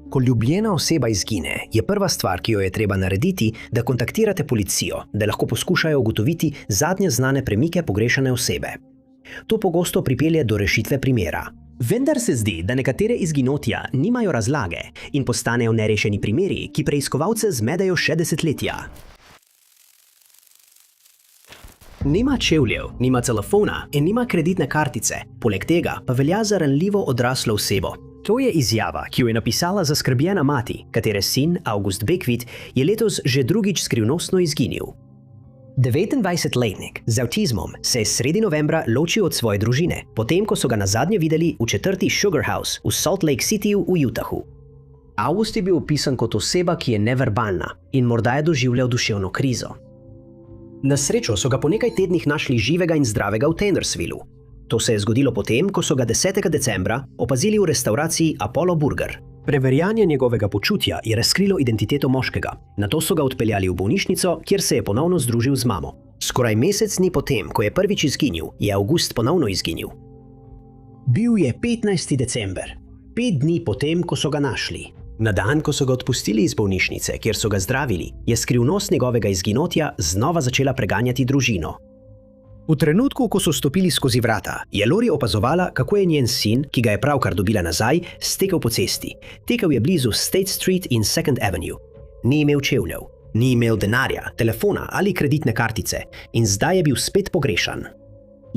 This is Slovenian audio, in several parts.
Ko ljubljena oseba izgine, je prva stvar, ki jo je treba narediti, da kontaktirate policijo, da lahko poskušajo ugotoviti zadnje znane premike pogrešane osebe. To pogosto pripelje do rešitve primera. Vendar se zdi, da nekatere izginotja nimajo razlage in postanejo nerešeni primeri, ki preiskovalce zmedejo še desetletja. Nima čevljev, nima telefona in nima kreditne kartice, poleg tega pa velja za ranljivo odraslo osebo. To je izjava, ki jo je napisala zaskrbljena mati, katere sin, August Bekvit, je letos že drugič skrivnostno izginil. 29-letnik z avtizmom se je sredi novembra ločil od svoje družine, potem ko so ga nazadnje videli v četrti Sugar House v Salt Lake Cityju v Utahu. August je bil opisan kot oseba, ki je neverbalna in morda je doživljal duševno krizo. Na srečo so ga po nekaj tednih našli živega in zdravega v Taylorsvillu. To se je zgodilo potem, ko so ga 10. decembra opazili v restavraciji Apollo Burger. Preverjanje njegovega počutja je razkrilo identiteto moškega. Nato so ga odpeljali v bolnišnico, kjer se je ponovno združil z mamo. Skoraj mesec dni potem, ko je prvič izginil, je August ponovno izginil. Bil je 15. december, 5 dni potem, ko so ga našli. Na dan, ko so ga odpustili iz bolnišnice, kjer so ga zdravili, je skrivnost njegovega izginotja znova začela preganjati družino. V trenutku, ko so stopili skozi vrata, je Lori opazovala, kako je njen sin, ki ga je pravkar dobila nazaj, stekel po cesti. Tekel je blizu State Street in Second Avenue. Ni imel čevljev, ni imel denarja, telefona ali kreditne kartice in zdaj je bil spet pogrešan.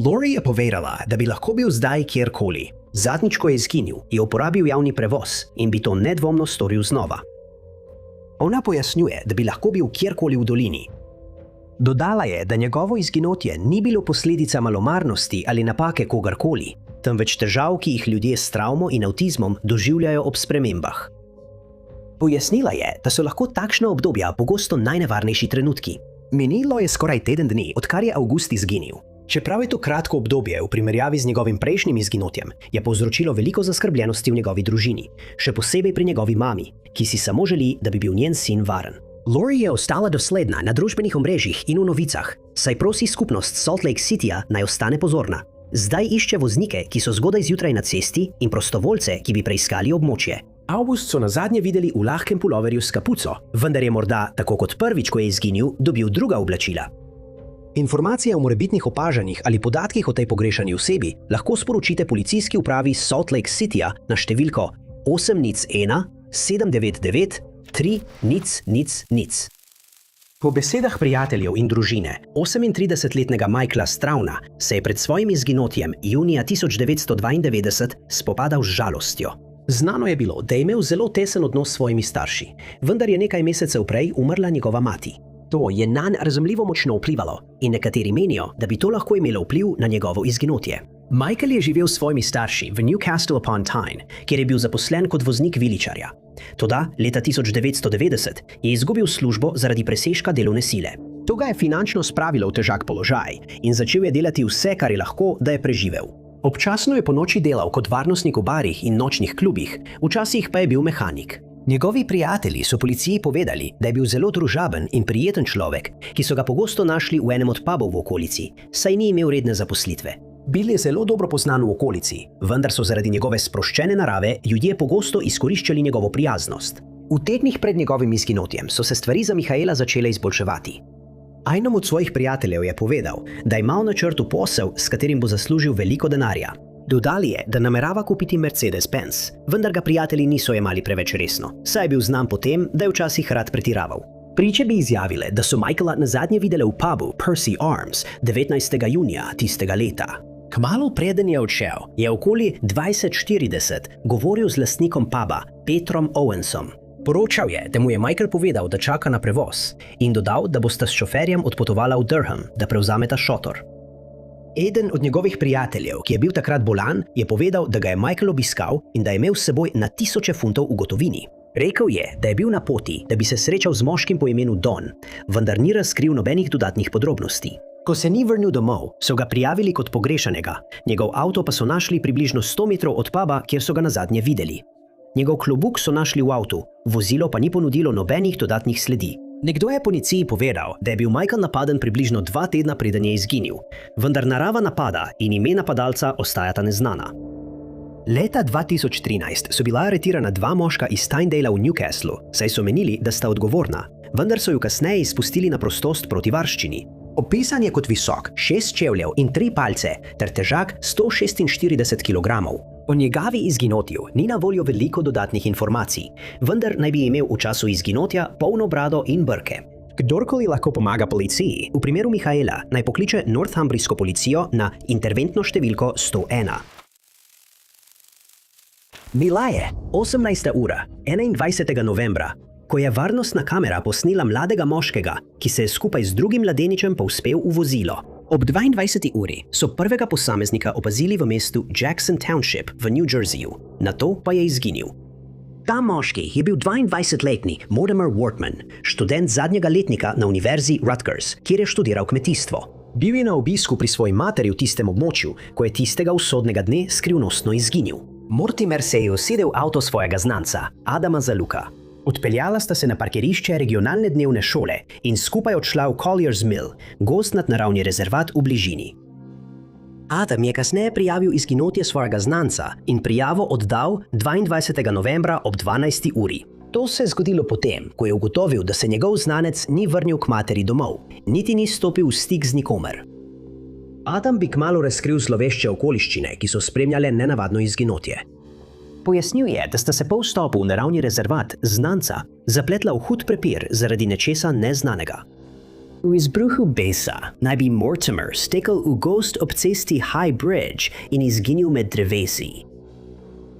Lori je povedala, da bi lahko bil zdaj kjerkoli. Zadnjič, ko je izginil, je uporabil javni prevoz in bi to nedvomno storil znova. Ona pojasnjuje, da bi lahko bil kjerkoli v dolini. Dodala je, da njegovo izginotje ni bilo posledica malomarnosti ali napake kogarkoli, temveč težav, ki jih ljudje s travmo in avtizmom doživljajo ob spremembah. Pojasnila je, da so lahko takšna obdobja pogosto najnevarnejši trenutki. Minilo je skoraj teden dni, odkar je August izginil. Čeprav je to kratko obdobje v primerjavi z njegovim prejšnjim izginotjem, je povzročilo veliko zaskrbljenosti v njegovi družini, še posebej pri njegovi mami, ki si samo želi, da bi bil njen sin varen. Lori je ostala dosledna na družbenih omrežjih in v novicah, saj prosi skupnost Salt Lake Cityja naj ostane pozorna. Zdaj išče voznike, ki so zgodaj zjutraj na cesti in prostovoljce, ki bi preiskali območje. August so nazadnje videli v lahkem puloverju s kapuco, vendar je morda, tako kot prvič, ko je izginil, dobil druga oblačila. Informacije o morebitnih opažanjih ali podatkih o tej pogrešani osebi lahko sporočite policijski upravi Salt Lake Cityja na številko 801 799 3000. Po besedah prijateljev in družine, 38-letnega Michaela Strauna se je pred svojim izginotjem junija 1992 spopadal z žalostjo. Znano je bilo, da je imel zelo tesen odnos s svojimi starši, vendar je nekaj mesecev prej umrla njegova mati. To je nanj razumljivo močno vplivalo in nekateri menijo, da bi to lahko imelo vpliv na njegovo izginotje. Michael je živel s svojimi starši v Newcastle upon Tyne, kjer je bil zaposlen kot voznik viličarja. Toda leta 1990 je izgubil službo zaradi presežka delovne sile. To ga je finančno spravilo v težak položaj in začel je delati vse, kar je lahko, da je preživel. Občasno je ponoči delal kot varnostnik v barih in nočnih klubih, včasih pa je bil mehanik. Njegovi prijatelji so policiji povedali, da je bil zelo družaben in prijeten človek, ki so ga pogosto našli v enem od pubov v okolici, saj ni imel redne zaposlitve. Bil je zelo dobro poznan v okolici, vendar so zaradi njegove sproščene narave ljudje pogosto izkoriščali njegovo prijaznost. V tednih pred njegovim izginotjem so se stvari za Michaela začele izboljševati. Enem od svojih prijateljev je povedal, da ima v načrtu posel, s katerim bo zaslužil veliko denarja. Dodali je, da namerava kupiti Mercedes-Benz, vendar ga prijatelji niso jemali preveč resno, saj je bil znan po tem, da je včasih rad pretiraval. Priče bi izjavile, da so Michaela nazadnje videle v pubu Percy Arms 19. junija tistega leta. Kmalu preden je odšel, je okoli 20:40 govoril z lastnikom puba, Petrom Owensom. Poročal je, da mu je Michael povedal, da čaka na prevoz in dodal, da bosta s šoferjem odpotovala v Durham, da prevzameta šotor. Eden od njegovih prijateljev, ki je bil takrat bolan, je povedal, da ga je Michael obiskal in da je imel s seboj na tisoče funtov v gotovini. Rekel je, da je bil na poti, da bi se srečal z moškim po imenu Don, vendar ni razkril nobenih dodatnih podrobnosti. Ko se ni vrnil domov, so ga prijavili kot pogrešanega, njegov avto pa so našli približno 100 metrov od puba, kjer so ga nazadnje videli. Njegov klobuk so našli v avtu, vozilo pa ni ponudilo nobenih dodatnih sledi. Nekdo je policiji povedal, da je bil Michael napaden približno 2 tedna preden je izginil, vendar narava napada in ime napadalca ostajata neznana. Leta 2013 so bila aretirana dva moška iz Tynedala v Newcastlu, saj so menili, da sta odgovorna, vendar so ju kasneje izpustili na prostost proti varščini. Opisan je kot visok 6 čevljev in 3 palce ter težak 146 kg. O njegovi izginotju ni na voljo veliko dodatnih informacij, vendar naj bi imel v času izginotja polno brado in brke. Kdorkoli lahko pomaga policiji, v primeru Mihaela naj pokliče Northumbrijsko policijo na interventno številko 101. Bila je 18. ura 21. novembra, ko je varnostna kamera posnela mladega moškega, ki se je skupaj z drugim mladeničem povzpel v vozilo. Ob 22. uri so prvega posameznika opazili v mestu Jackson Township v New Jerseyju, nato pa je izginil. Ta moški je bil 22-letni Mortimer Wortman, študent zadnjega letnika na univerzi Rutgers, kjer je študiral kmetijstvo. Bil je na obisku pri svoji materi v tistem območju, ko je tistega usodnega dne skrivnostno izginil. Mortimer se je usedel v avto svojega znanca, Adama Zaluka. Odpeljala sta se na parkirišče regionalne dnevne šole in skupaj odšla v Collier's Mill, gozdnat naravni rezervat v bližini. Adam je kasneje prijavil izginotje svojega znanca in prijavo oddal 22. novembra ob 12. uri. To se je zgodilo potem, ko je ugotovil, da se njegov znanec ni vrnil k materi domov, niti ni stopil v stik z nikomer. Adam bi kmalu razkril zlovešče okoliščine, ki so spremljale nenavadno izginotje. Pojasnil je, da sta se po vstopu v naravni rezervat znanca zapletla v hud prepir zaradi nečesa neznanega. V izbruhu besa naj bi Mortimer stekel v gozd ob cesti High Bridge in izginil med drevesi.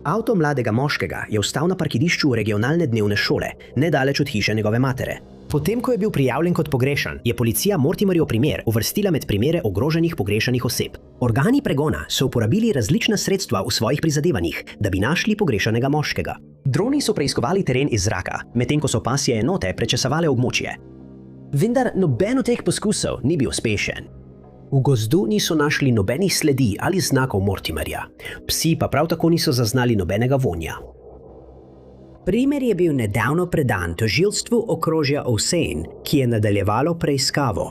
Avto mladega moškega je vstal na parkirišču regionalne dnevne šole, nedaleč od hiše njegove matere. Potem, ko je bil prijavljen kot pogrešan, je policija Mortimerjev primer uvrstila med primere ogroženih pogrešanih oseb. Organi pregona so uporabili različna sredstva v svojih prizadevanjih, da bi našli pogrešanega moškega. Droni so preiskovali teren iz zraka, medtem ko so pasje enote prečesavale območje. Vendar noben od teh poskusov ni bil uspešen. V gozdu niso našli nobenih sledi ali znakov Mortimerja, psi pa prav tako niso zaznali nobenega vonja. Primer je bil nedavno predan tožilstvu okrožja Ossane, ki je nadaljevalo preiskavo.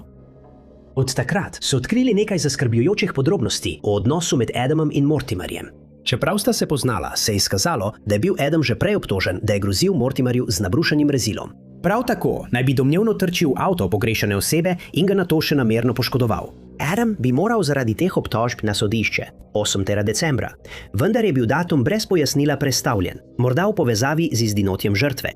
Od takrat so odkrili nekaj zaskrbljujočih podrobnosti o odnosu med Adamom in Mortimerjem. Čeprav sta se poznala, se je izkazalo, da je bil Adam že prej obtožen, da je grozil Mortimerju z nabrušenim rezilom. Prav tako naj bi domnevno trčil v avto pogrešane osebe in ga nato še namerno poškodoval. Adam bi moral zaradi teh obtožb na sodišče 8. decembra, vendar je bil datum brez pojasnila prestavljen, morda v povezavi z izginotjem žrtve.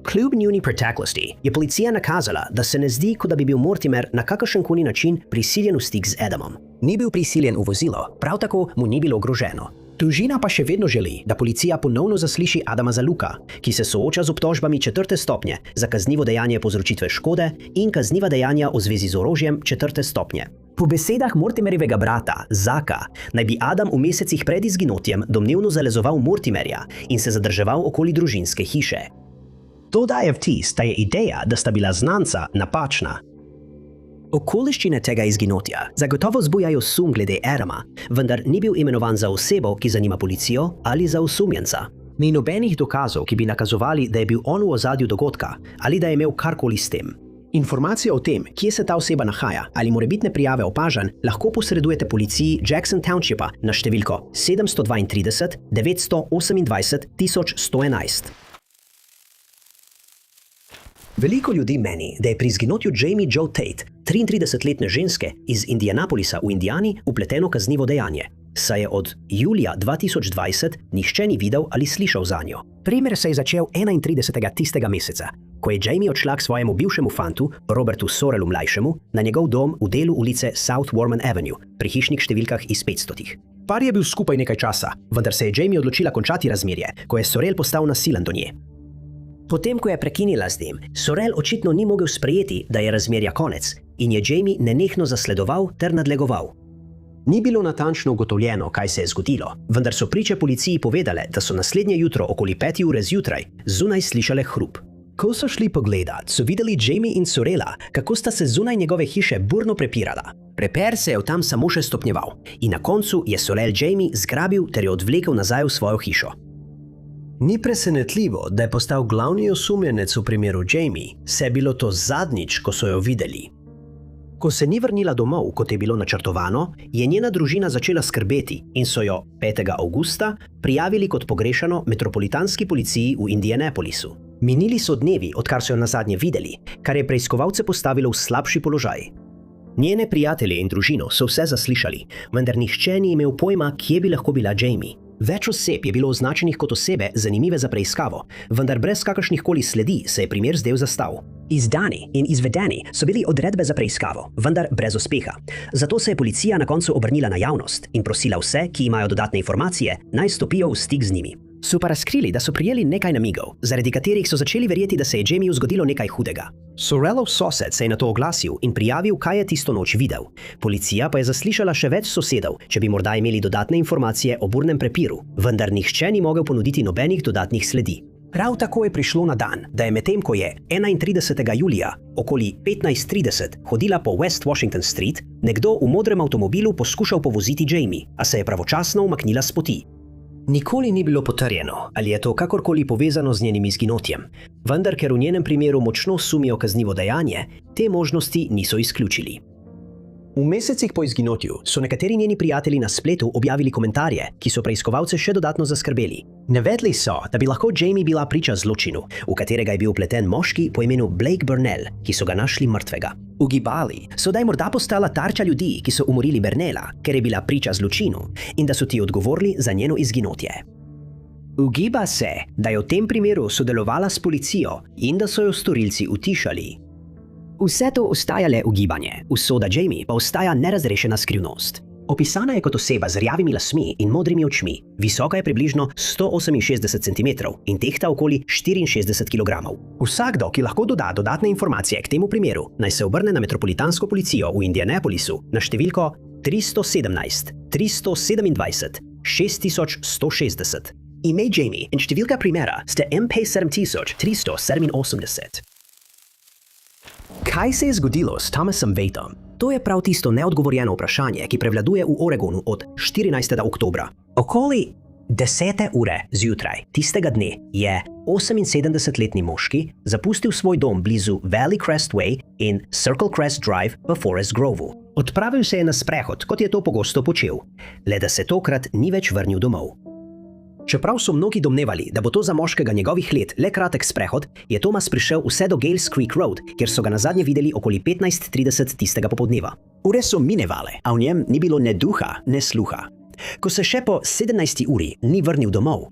Kljub njuni preteklosti je policija nakazala, da se ne zdi, kot da bi bil Mortimer na kakršenkoli način prisiljen v stik z Adamom. Ni bil prisiljen v vozilo, prav tako mu ni bilo ogroženo. Družina pa še vedno želi, da policija ponovno zasliši Adama Zaluka, ki se sooča z obtožbami 4. stopnje za kaznivo dejanje povzročitve škode in kazniva dejanja v zvezi z orožjem 4. stopnje. Po besedah Mortimerjevega brata, Zaka, naj bi Adam v mesecih pred izginotjem domnevno zalezoval Mortimerja in se zadrževal okoli družinske hiše. To daje vtis, da je ideja, da sta bila znanca, napačna. Okoliščine tega izginotja zagotovo zbujajo sum glede Adama, vendar ni bil imenovan za osebo, ki zanima policijo, ali za osumljenca. Ni nobenih dokazov, ki bi nakazovali, da je bil on v ozadju dogodka ali da je imel karkoli s tem. Informacije o tem, kje se ta oseba nahaja ali morebitne prijave opažanj, lahko posredujete policiji Jackson Townshipa na številko 732 928 1111. Veliko ljudi meni, da je pri izginotju Jamie Jo Tate, 33-letne ženske iz Indianapolisa v Indijani, vpleteno kaznivo dejanje, saj je od julija 2020 nihče ni videl ali slišal zanjo. Primer se je začel 31. tistega meseca, ko je Jamie odšla k svojemu bivšemu fantu, Robertu Sorrelu mlajšemu, na njegov dom v delu ulice South Warman Avenue, pri hišnih številkah iz 500. Par je bil skupaj nekaj časa, vendar se je Jamie odločila končati razmerje, ko je Sorrel postal nasilen do nje. Potem, ko je prekinila z njim, Sorrel očitno ni mogel sprejeti, da je razmerja konec in je Jamie nenehno zasledoval ter nadlegoval. Ni bilo natančno ugotovljeno, kaj se je zgodilo, vendar so priče policiji povedale, da so naslednje jutro okoli 5. ure zjutraj zunaj slišale hrup. Ko so šli pogledat, so videli Jamie in Sorrela, kako sta se zunaj njegove hiše burno prepirala. Prepir se je tam samo še stopnjeval in na koncu je Sorrel Jamie zgrabil ter jo odvlekel nazaj v svojo hišo. Ni presenetljivo, da je postal glavni osumljenec v primeru Jamie, saj je bilo to zadnjič, ko so jo videli. Ko se ni vrnila domov, kot je bilo načrtovano, je njena družina začela skrbeti in so jo 5. avgusta prijavili kot pogrešano metropolitanski policiji v Indianapolisu. Minili so dnevi, odkar so jo nazadnje videli, kar je preiskovalce postavilo v slabši položaj. Njene prijatelje in družino so vse zaslišali, vendar nihče ni imel pojma, kje bi lahko bila Jamie. Več oseb je bilo označenih kot osebe zanimive za preiskavo, vendar brez kakršnihkoli sledi se je primer zdel zastal. Izdani in izvedeni so bili odredbe za preiskavo, vendar brez uspeha. Zato se je policija na koncu obrnila na javnost in prosila vse, ki imajo dodatne informacije, naj stopijo v stik z njimi. So pa razkrili, da so prijeli nekaj namigov, zaradi katerih so začeli verjeti, da se je Jamie zgodilo nekaj hudega. Sorrellov sosed se je na to oglasil in prijavil, kaj je tisto noč videl. Policija pa je zaslišala še več sosedov, če bi morda imeli dodatne informacije o burnem prepiru, vendar nihče ni mogel ponuditi nobenih dodatnih sledi. Prav tako je prišlo na dan, da je medtem, ko je 31. julija okoli 15:30 hodila po West Washington Street, nekdo v modrem avtomobilu poskušal povoziti Jamie, a se je pravočasno umaknila s poti. Nikoli ni bilo potrjeno, ali je to kakorkoli povezano z njenim izginotjem, vendar ker v njenem primeru močno sumijo kaznivo dejanje, te možnosti niso izključili. V mesecih po izginotju so nekateri njeni prijatelji na spletu objavili komentarje, ki so preiskovalce še dodatno zaskrbeli. Navedli so, da bi lahko Jamie bila priča zločinu, v katerega je bil vpleten moški po imenu Blake Burnell, ki so ga našli mrtvega. Ugibali so, da je morda postala tarča ljudi, ki so umorili Burnella, ker je bila priča zločinu in da so ti odgovorili za njeno izginotje. Ugiba se, da je v tem primeru sodelovala s policijo in da so jo storilci utišali. Vse to ostaja le ugibanje, usoda Jamie pa ostaja nerazrešena skrivnost. Opisana je kot oseba z rjavimi lasmi in modrimi očmi, visoka je približno 168 cm in tehta okoli 64 kg. Vsakdo, ki lahko doda dodatne informacije k temu primeru, naj se obrne na metropolitansko policijo v Indianapolisu na številko 317 327 6160. Ime Jamie in številka primera sta MP7387. Kaj se je zgodilo s Thomasom Vaightom? To je prav tisto neodgovorjeno vprašanje, ki prevladuje v Oregonu od 14. oktobra. Okoli 10. ure zjutraj tistega dne je 78-letni moški zapustil svoj dom blizu Valley Crest Way in Circle Crest Drive v Forest Grovu. Odpravil se je na sprehod, kot je to pogosto počel, le da se tokrat ni več vrnil domov. Čeprav so mnogi domnevali, da bo to za moškega njegovih let le kratek sprehod, je Thomas prišel vse do Gales Creek Road, kjer so ga nazadnje videli okoli 15:30 tistega popoldneva. Ure so minevale, a v njem ni bilo ne duha, ne sluha. Ko se še po 17. uri ni vrnil domov,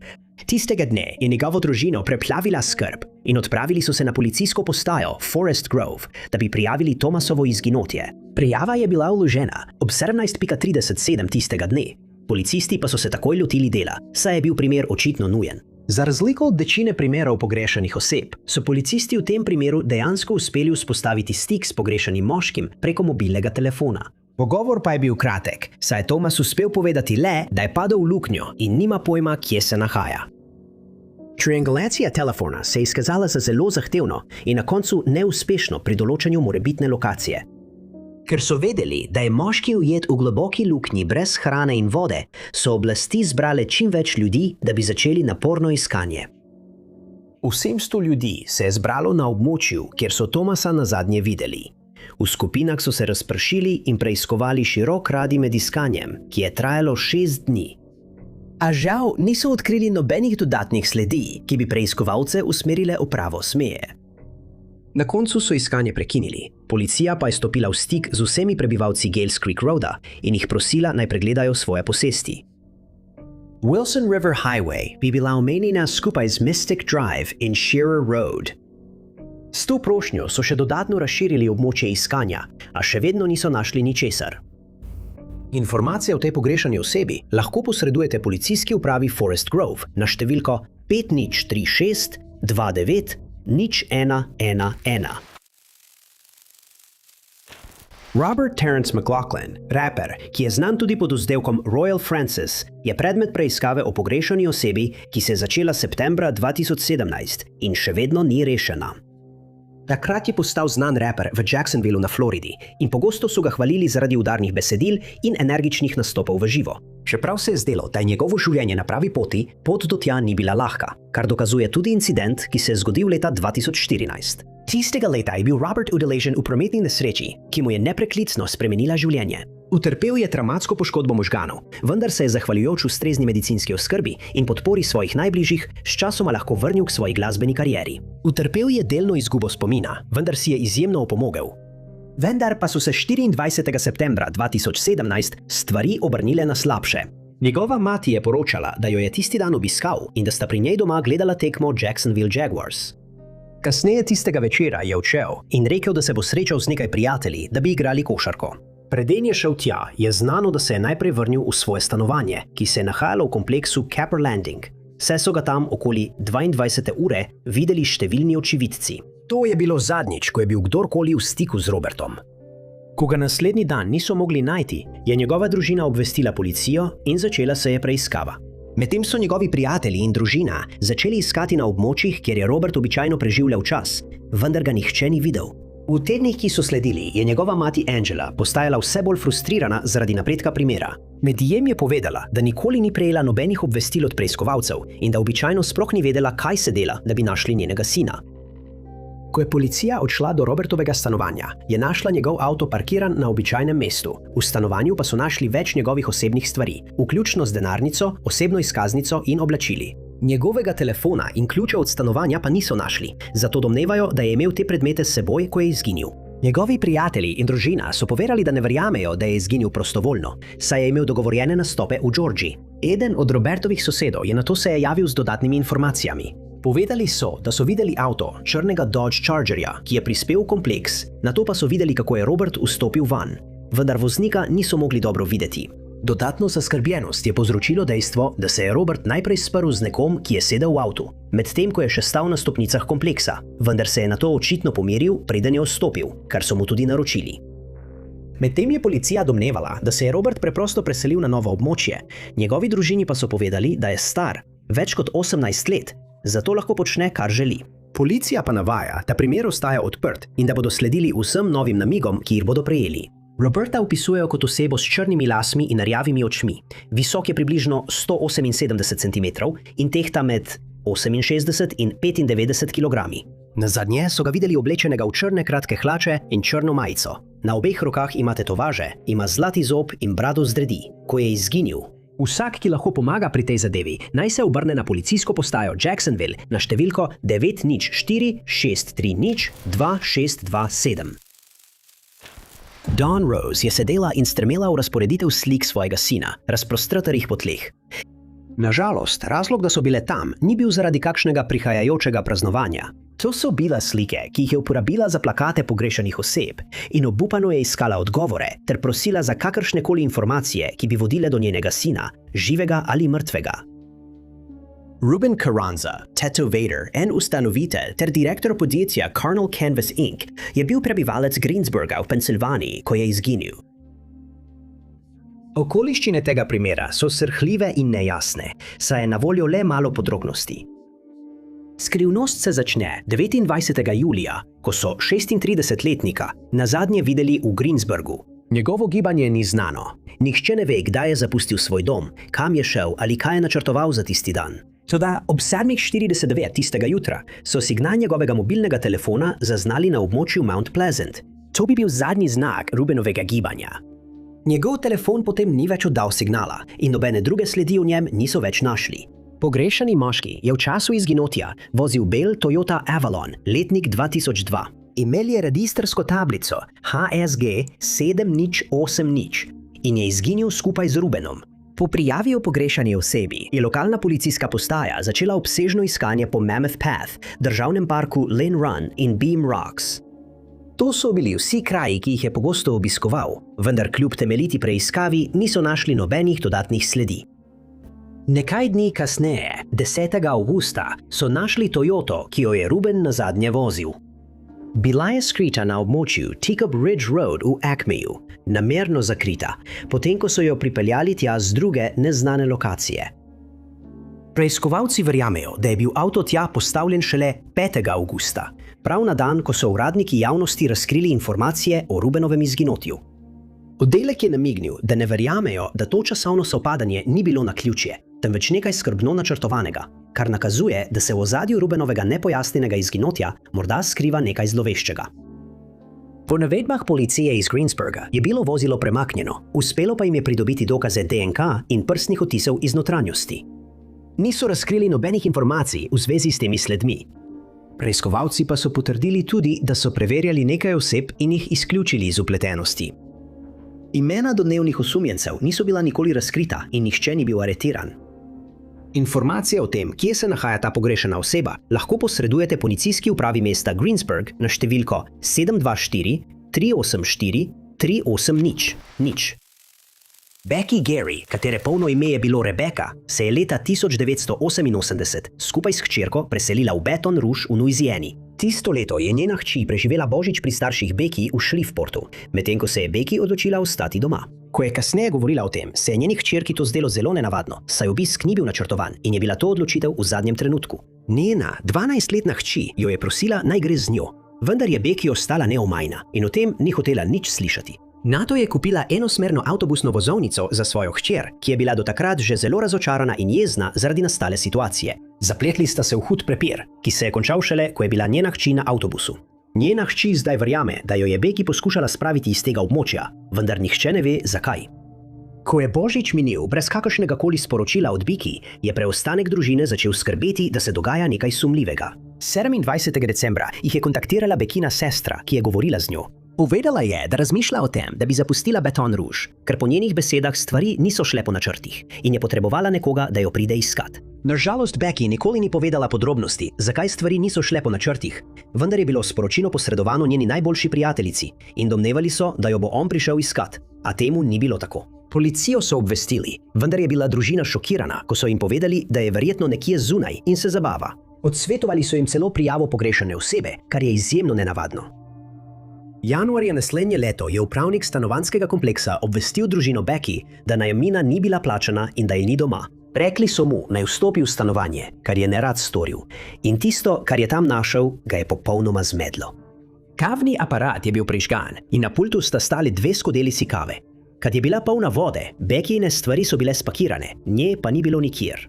tistega dne je njegovo družino preplavila skrb in odpravili so se na policijsko postajo Forest Grove, da bi prijavili Thomasovo izginotje. Prijava je bila vložena ob 17:37 tistega dne. Policisti pa so se takoj lotili dela, saj je bil primer očitno nujen. Za razliko od večine primerov pogrešanih oseb, so policisti v tem primeru dejansko uspeli vzpostaviti stik s pogrešanim moškim preko mobilnega telefona. Pogovor pa je bil kratek, saj je Thomas uspel povedati le, da je padel v luknjo in nima pojma, kje se nahaja. Triangulacija telefona se je izkazala za zelo zahtevno in na koncu neuspešno pri določanju morebitne lokacije. Ker so vedeli, da je moški ujet v globoki luknji brez hrane in vode, so oblasti zbrale čim več ljudi, da bi začeli naporno iskanje. 700 ljudi se je zbralo na območju, kjer so Thomasa nazadnje videli. V skupinah so se razpršili in preiskovali širok radij med iskanjem, ki je trajalo 6 dni. A žal niso odkrili nobenih dodatnih sledi, ki bi preiskovalce usmerile v pravo smer. Na koncu so iskanje prekinili, policija pa je stopila v stik z vsemi prebivalci Gales Creek Roada in jih prosila, naj pregledajo svoje posesti. Wilson River Highway bi bila omenjena skupaj z Mystic Drive in Shearer Road. S to prošnjo so še dodatno razširili območje iskanja, a še vedno niso našli ničesar. Informacije o tej pogrešani osebi lahko posredujete policijski upravi Forest Grove na številko 5036 29 0111. Robert Terence McLaughlin, raper, ki je znan tudi pod vzdevkom Royal Francis, je predmet preiskave o pogrešani osebi, ki se je začela septembra 2017 in še vedno ni rešena. Takrat je postal znan raper v Jacksonvillu na Floridi in pogosto so ga hvalili zaradi udarnih besedil in energičnih nastopov v živo. Čeprav se je zdelo, da je njegovo življenje na pravi poti, pot do tja ni bila lahka, kar dokazuje tudi incident, ki se je zgodil leta 2014. Tistega leta je bil Robert udeležen v prometni nesreči, ki mu je nepreklicno spremenila življenje. Utrpel je travmatsko poškodbo možganov, vendar se je zahvaljujoč ustrezni medicinski oskrbi in podpori svojih najbližjih sčasoma lahko vrnil k svoji glasbeni karieri. Utrpel je delno izgubo spomina, vendar si je izjemno opomogel. Vendar pa so se 24. septembra 2017 stvari obrnile na slabše. Njegova mati je poročala, da jo je tisti dan obiskal in da sta pri njej doma gledala tekmo Jacksonville Jaguars. Kasneje tistega večera je odšel in rekel, da se bo srečal z nekaj prijatelji, da bi igrali košarko. Preden je šel tja, je znano, da se je najprej vrnil v svoje stanovanje, ki se je nahajalo v kompleksu Capper Landing. Saj so ga tam okoli 22. ure videli številni očividci. To je bilo zadnjič, ko je bil kdorkoli v stiku z Robertom. Ko ga naslednji dan niso mogli najti, je njegova družina obvestila policijo in začela se je preiskava. Medtem so njegovi prijatelji in družina začeli iskati na območjih, kjer je Robert običajno preživljal čas, vendar ga nihče ni videl. V tednih, ki so sledili, je njegova mati Angela postajala vse bolj frustrirana zaradi napredka primera. Medijem je povedala, da nikoli ni prejela nobenih obvestil od preiskovalcev in da običajno sploh ni vedela, kaj se dela, da bi našli njenega sina. Ko je policija odšla do Robertovega stanovanja, je našla njegov avto parkiran na običajnem mestu. V stanovanju pa so našli več njegovih osebnih stvari, vključno z denarnico, osebno izkaznico in oblačili. Njegovega telefona in ključa od stanovanja pa niso našli, zato domnevajo, da je imel te predmete s seboj, ko je izginil. Njegovi prijatelji in družina so povedali, da ne verjamejo, da je izginil prostovoljno, saj je imel dogovorjene nastope v Georgiji. Eden od Robertovih sosedov je nato se javil z dodatnimi informacijami. Povedali so, da so videli avto črnega Dodge Chargerja, ki je prispel v kompleks, nato pa so videli, kako je Robert vstopil van, vendar voznika niso mogli dobro videti. Dodatno zaskrbljenost je povzročilo dejstvo, da se je Robert najprej sprl z nekom, ki je sedel v avtu, medtem ko je še stal na stopnicah kompleksa, vendar se je nato očitno pomiril, preden je vstopil, kar so mu tudi naročili. Medtem je policija domnevala, da se je Robert preprosto preselil na novo območje, njegovi družini pa so povedali, da je star, več kot 18 let, zato lahko počne, kar želi. Policija pa navaja, da primer ostaja odprt in da bodo sledili vsem novim namigom, ki jih bodo prejeli. Roberta opisujejo kot osebo s črnimi lasmi in rjavimi očmi. Visok je približno 178 cm in tehta med 68 in 95 kg. Nazadnje so ga videli oblečenega v črne kratke hlače in črno majico. Na obeh rokah ima tetovaže, ima zlati zob in brado z dredi. Ko je izginil, vsak, ki lahko pomaga pri tej zadevi, naj se obrne na policijsko postajo Jacksonville na številko 904 630 2627. Dawn Rose je sedela in strmela v razporeditev slik svojega sina, razprostrtih po tleh. Nažalost, razlog, da so bile tam, ni bil zaradi kakšnega prihajajočega praznovanja. To so bile slike, ki jih je uporabila za plakate pogrešanih oseb in obupano je iskala odgovore ter prosila za kakršnekoli informacije, ki bi vodile do njenega sina, živega ali mrtvega. Ruben Carranza, tetovator in ustanovitelj ter direktor podjetja Carnal Canvas Inc. je bil prebivalec Greensburga v Pensilvaniji, ko je izginil. Okoliščine tega primera so srhljive in nejasne, saj je na voljo le malo podrobnosti. Skrivnost se začne 29. julija, ko so 36-letnika nazadnje videli v Greensburgu. Njegovo gibanje ni znano. Nihče ne ve, kdaj je zapustil svoj dom, kam je šel ali kaj je načrtoval za tisti dan. Toda ob 7:49 tistega jutra so signal njegovega mobilnega telefona zaznali na območju Mount Pleasant. To bi bil zadnji znak Rubenovega gibanja. Njegov telefon potem ni več oddal signala in nobene druge sledi v njem niso več našli. Pogrešani moški je v času izginotja vozil bel Toyota Avalon, letnik 2002. Imel je registrsko tablico HSG 7080 in je izginil skupaj z Rubenom. Po prijavi o pogrešani osebi je lokalna policijska postaja začela obsežno iskanje po Mammoth Path, državnem parku Lynn Run in Beam Rocks. To so bili vsi kraji, ki jih je pogosto obiskoval, vendar kljub temeljiti preiskavi niso našli nobenih dodatnih sledi. Nekaj dni kasneje, 10. avgusta, so našli Toyoto, ki jo je Ruben nazadnje vozil. Bila je skrita na območju Teacup Ridge Road v Acmeju, namerno zakrita, potem ko so jo pripeljali tja z druge neznane lokacije. Preiskovalci verjamejo, da je bil avto tja postavljen šele 5. avgusta, prav na dan, ko so uradniki javnosti razkrili informacije o Rubenovem izginotju. Oddelek je namignil, da ne verjamejo, da to časovno sovpadanje ni bilo naključje, temveč nekaj skrbno načrtovanega. kar nakazuje, da se v ozadju Rubenovega nepojasnjenega izginotja morda skriva nekaj zloveščega. Po navedbah policije iz Greensburga je bilo vozilo premaknjeno, uspelo pa jim je pridobiti dokaze DNK in prstnih odtisov iz notranjosti. Niso razkrili nobenih informacij v zvezi s temi sledmi. Preiskovalci pa so potrdili tudi, da so preverjali nekaj oseb in jih izključili iz vpletenosti. Imena domnevnih osumljencev niso bila nikoli razkrita in nihče ni bil aretiran. Informacije o tem, kje se nahaja ta pogrešana oseba, lahko posredujete policijski upravi mesta Greensburg na številko 724 384 380 0. Becky Gary, katere polno ime je bilo Rebecca, se je leta 1988 skupaj s hčerko preselila v Baton Rouge v Louisiani. Tisto leto je njena hči preživela božič pri starših Becky v Shriveportu, medtem ko se je Becky odločila ostati doma. Ko je kasneje govorila o tem, se je njeni hčerki to zdelo zelo nenavadno, saj obisk ni bil načrtovan in je bila to odločitev v zadnjem trenutku. Njena 12-letna hči jo je prosila, naj gre z njo, vendar je Becky ostala neomajna in o tem ni hotela nič slišati. Nato je kupila enosmerno avtobusno vozovnico za svojo hčer, ki je bila do takrat že zelo razočarana in jezna zaradi nastale situacije. Zapletli sta se v hud prepir, ki se je končal šele, ko je bila njena hči na avtobusu. Njena hči zdaj verjame, da jo je Becky poskušala spraviti iz tega območja, vendar nihče ne ve, zakaj. Ko je božič minil brez kakršnega koli sporočila od Becky, je preostanek družine začel skrbeti, da se dogaja nekaj sumljivega. 27. decembra jih je kontaktirala Beckina sestra, ki je govorila z njo. Povedala je, da razmišlja o tem, da bi zapustila Baton Rouge, ker po njenih besedah stvari niso šle po načrtih in je potrebovala nekoga, da jo pride iskat. Nažalost, Becky nikoli ni povedala podrobnosti, zakaj stvari niso šle po načrtih, vendar je bilo sporočilo posredovano njeni najboljši prijateljici in domnevali so, da jo bo on prišel iskat, a temu ni bilo tako. Policijo so obvestili, vendar je bila družina šokirana, ko so jim povedali, da je verjetno nekje zunaj in se zabava. Odsvetovali so jim celo prijavo pogrešane osebe, kar je izjemno nenavadno. Januarja naslednje leto je upravnik stanovanjskega kompleksa obvestil družino Becky, da najemnina ni bila plačana in da je ni doma. Rekli so mu, naj vstopi v stanovanje, kar je nerad storil, in tisto, kar je tam našel, ga je popolnoma zmedlo. Kavni aparat je bil prižgan in na pultu sta stali 2 skodelici kave. Kad je bila polna vode, Beckyine stvari so bile spakirane, nje pa ni bilo nikjer.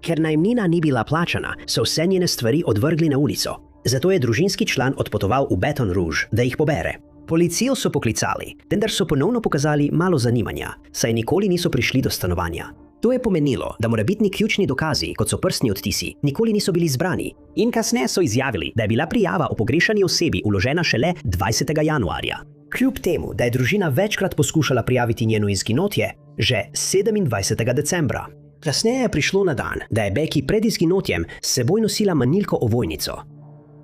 Ker najemnina ni bila plačana, so vse njene stvari odvrgli na ulico. Zato je družinski član odpotoval v Baton Rouge, da jih pobere. Policijo so poklicali, vendar so ponovno pokazali malo zanimanja, saj nikoli niso prišli do stanovanja. To je pomenilo, da morebitni ključni dokazi, kot so prstni odtisi, nikoli niso bili zbrani. In kasneje so izjavili, da je bila prijava o pogrešani osebi vložena šele 20. januarja. Kljub temu, da je družina večkrat poskušala prijaviti njeno izginotje, že 27. decembra. Kasneje je prišlo na dan, da je Becky pred izginotjem s seboj nosila manilko ovojnico.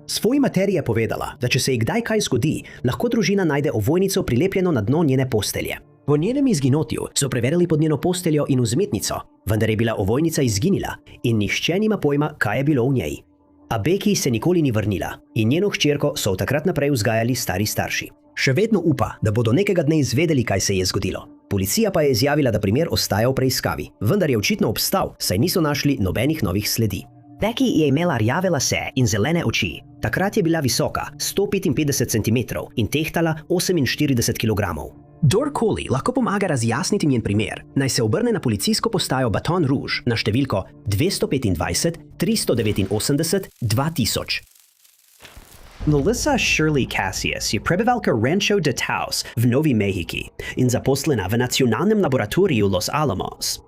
Svoji materi je povedala, da če se ji kdaj kaj zgodi, lahko družina najde ovojnico prilepljeno na dno njene postelje. Po njenem izginotju so preverili pod njeno posteljo in vzmetnico, vendar je bila ovojnica izginila in nihče nima pojma, kaj je bilo v njej. A Becky se nikoli ni vrnila in njeno hčerko so od takrat naprej vzgajali stari starši. Še vedno upa, da bodo nekega dne izvedeli, kaj se je zgodilo. Policija pa je izjavila, da primer ostaja v preiskavi, vendar je očitno obstal, saj niso našli nobenih novih sledi. Becky je imela rjave lase in zelene oči. Takrat je bila visoka 155 cm in tehtala 48 kg. Kdorkoli lahko pomaga razjasniti njen primer, naj se obrne na policijsko postajo Baton Rouge na številko 225 389 2000. Melissa Shirley Cassius je prebivalka Rancho de Taos v Novi Mehiki in zaposlena v nacionalnem laboratoriju Los Alamos.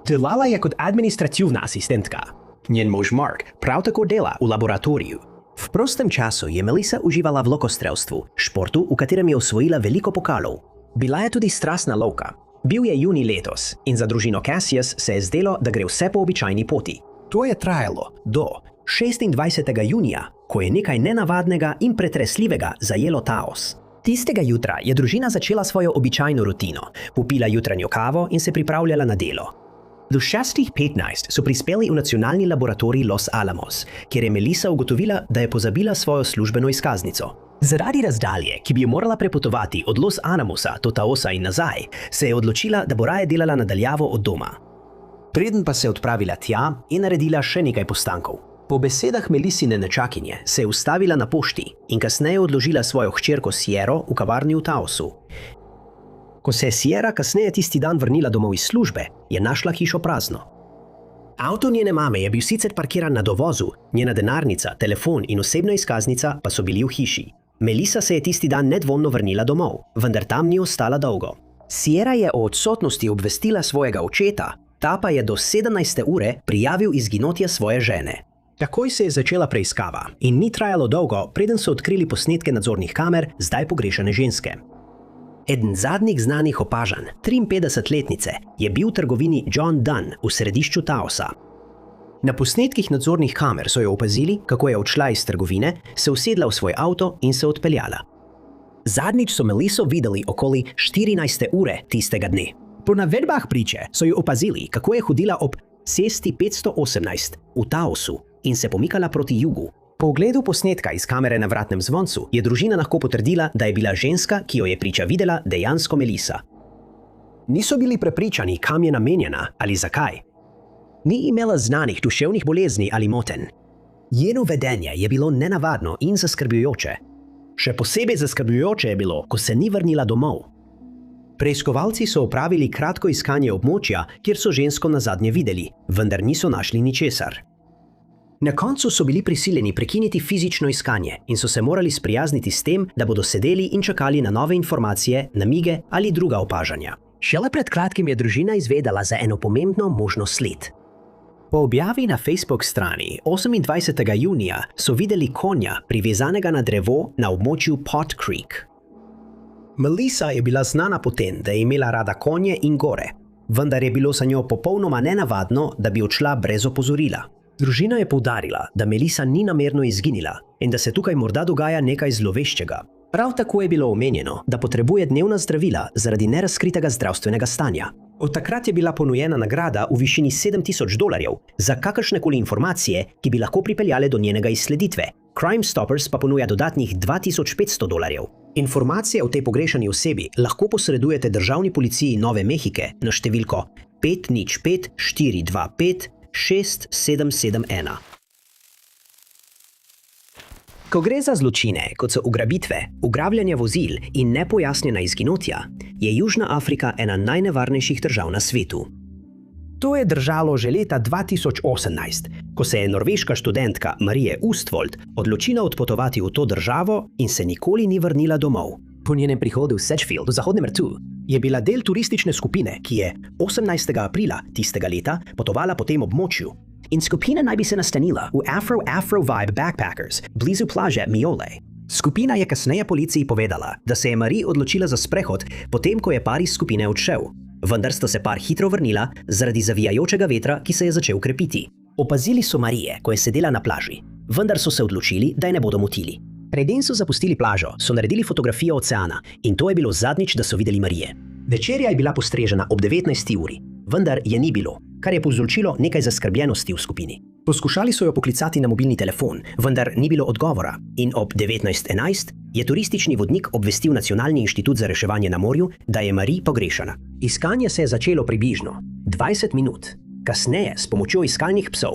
Delala je kot administrativna asistentka. Njen mož Mark prav tako dela v laboratoriju. V prostem času je Melissa uživala v lokostrelstvu, športu, v katerem je osvojila veliko pokalov. Bila je tudi strastna lovka. Bil je junij letos in za družino Cassius se je zdelo, da gre vse po običajni poti. To je trajalo do 26. junija, ko je nekaj nenavadnega in pretresljivega zajelo Taos. Tistega jutra je družina začela svojo običajno rutino, popila jutranjo kavo in se pripravljala na delo. Do 6:15 so prispeli v nacionalni laboratorij Los Alamos, kjer je Melissa ugotovila, da je pozabila svojo službeno izkaznico. Zaradi razdalje, ki bi jo morala prepotovati od Los Alamosa do Taosa in nazaj, se je odločila, da bo raje delala nadaljavo od doma. Preden pa se je odpravila tja, je naredila še nekaj postankov. Po besedah Melissine nečakinje se je ustavila na pošti in kasneje odložila svojo hčerko Sierro v kavarni v Taosu. Ko se je Sierra kasneje tisti dan vrnila domov iz službe, je našla hišo prazno. Avto njene mame je bil sicer parkiran na dovozu, njena denarnica, telefon in osebna izkaznica pa so bili v hiši. Melissa se je tisti dan nedvomno vrnila domov, vendar tam ni ostala dolgo. Sierra je o odsotnosti obvestila svojega očeta, ta pa je do 17. ure prijavil izginotje svoje žene. Takoj se je začela preiskava in ni trajalo dolgo, preden so odkrili posnetke nadzornih kamer zdaj pogrešane ženske. Eden zadnjih znanih opažanj, 53-letnice, je bil v trgovini John Dunn v središču Taosa. Na posnetkih nadzornih kamer so jo opazili, kako je odšla iz trgovine, se usedla v svoj avto in se odpeljala. Zadnjič so Melisso videli okoli 14. ure tistega dne. Po navedbah priče so jo opazili, kako je hodila ob cesti 518 v Taosu in se pomikala proti jugu. Po ogledu posnetka iz kamere na vratnem zvoncu je družina lahko potrdila, da je bila ženska, ki jo je priča videla, dejansko Melissa. Niso bili prepričani, kam je namenjena ali zakaj. Ni imela znanih duševnih bolezni ali motenj. Njeno vedenje je bilo nenavadno in zaskrbljujoče. Še posebej zaskrbljujoče je bilo, ko se ni vrnila domov. Preiskovalci so opravili kratko iskanje območja, kjer so žensko nazadnje videli, vendar niso našli ničesar. Na koncu so bili prisiljeni prekiniti fizično iskanje in so se morali sprijazniti s tem, da bodo sedeli in čakali na nove informacije, namige ali druga opažanja. Šele pred kratkim je družina izvedela za eno pomembno možno sled. Po objavi na Facebook strani 28. junija so videli konja privezanega na drevo na območju Pot Creek. Melissa je bila znana po tem, da je imela rada konje in gore, vendar je bilo za njo popolnoma nenavadno, da bi odšla brez opozorila. Družina je poudarila, da Melissa ni namerno izginila in da se tukaj morda dogaja nekaj zloveščega. Prav tako je bilo omenjeno, da potrebuje dnevna zdravila zaradi nerazkritega zdravstvenega stanja. Od takrat je bila ponujena nagrada v višini $7,000 za kakršnekoli informacije, ki bi lahko pripeljale do njenega izsleditve. Crime Stoppers pa ponuja dodatnih $2,500. Informacije o tej pogrešani osebi lahko posredujete državni policiji Nove Mehike na številko 505 425 6771. Ko gre za zločine, kot so ugrabitve, ugrabljanje vozil in nepojasnjena izginotja, je Južna Afrika ena najnevarnejših držav na svetu. To je držalo že leta 2018, ko se je norveška študentka Marie Ustvold odločila odpotovati v to državo in se nikoli ni vrnila domov. Po njenem prihodu v Sedgefield v Zahodnem rtu je bila del turistične skupine, ki je 18. aprila tistega leta potovala po tem območju. In skupina naj bi se nastanila v Afro Vibe Backpackers blizu plaže Miole. Skupina je kasneje policiji povedala, da se je Marie odločila za sprehod, potem ko je par iz skupine odšel. Vendar sta se par hitro vrnila zaradi zavijajočega vetra, ki se je začel krepiti. Opazili so Marie, ko je sedela na plaži, vendar so se odločili, da je ne bodo motili. Preden so zapustili plažo, so naredili fotografijo oceana in to je bilo zadnjič, da so videli Marie. Večerja je bila postrežena ob 19. uri, vendar je ni bilo, kar je povzročilo nekaj zaskrbljenosti v skupini. Poskušali so jo poklicati na mobilni telefon, vendar ni bilo odgovora in ob 19:11 je turistični vodnik obvestil Nacionalni inštitut za reševanje na morju, da je Marie pogrešana. Iskanje se je začelo približno 20 minut. Kasneje s pomočjo iskalnih psov,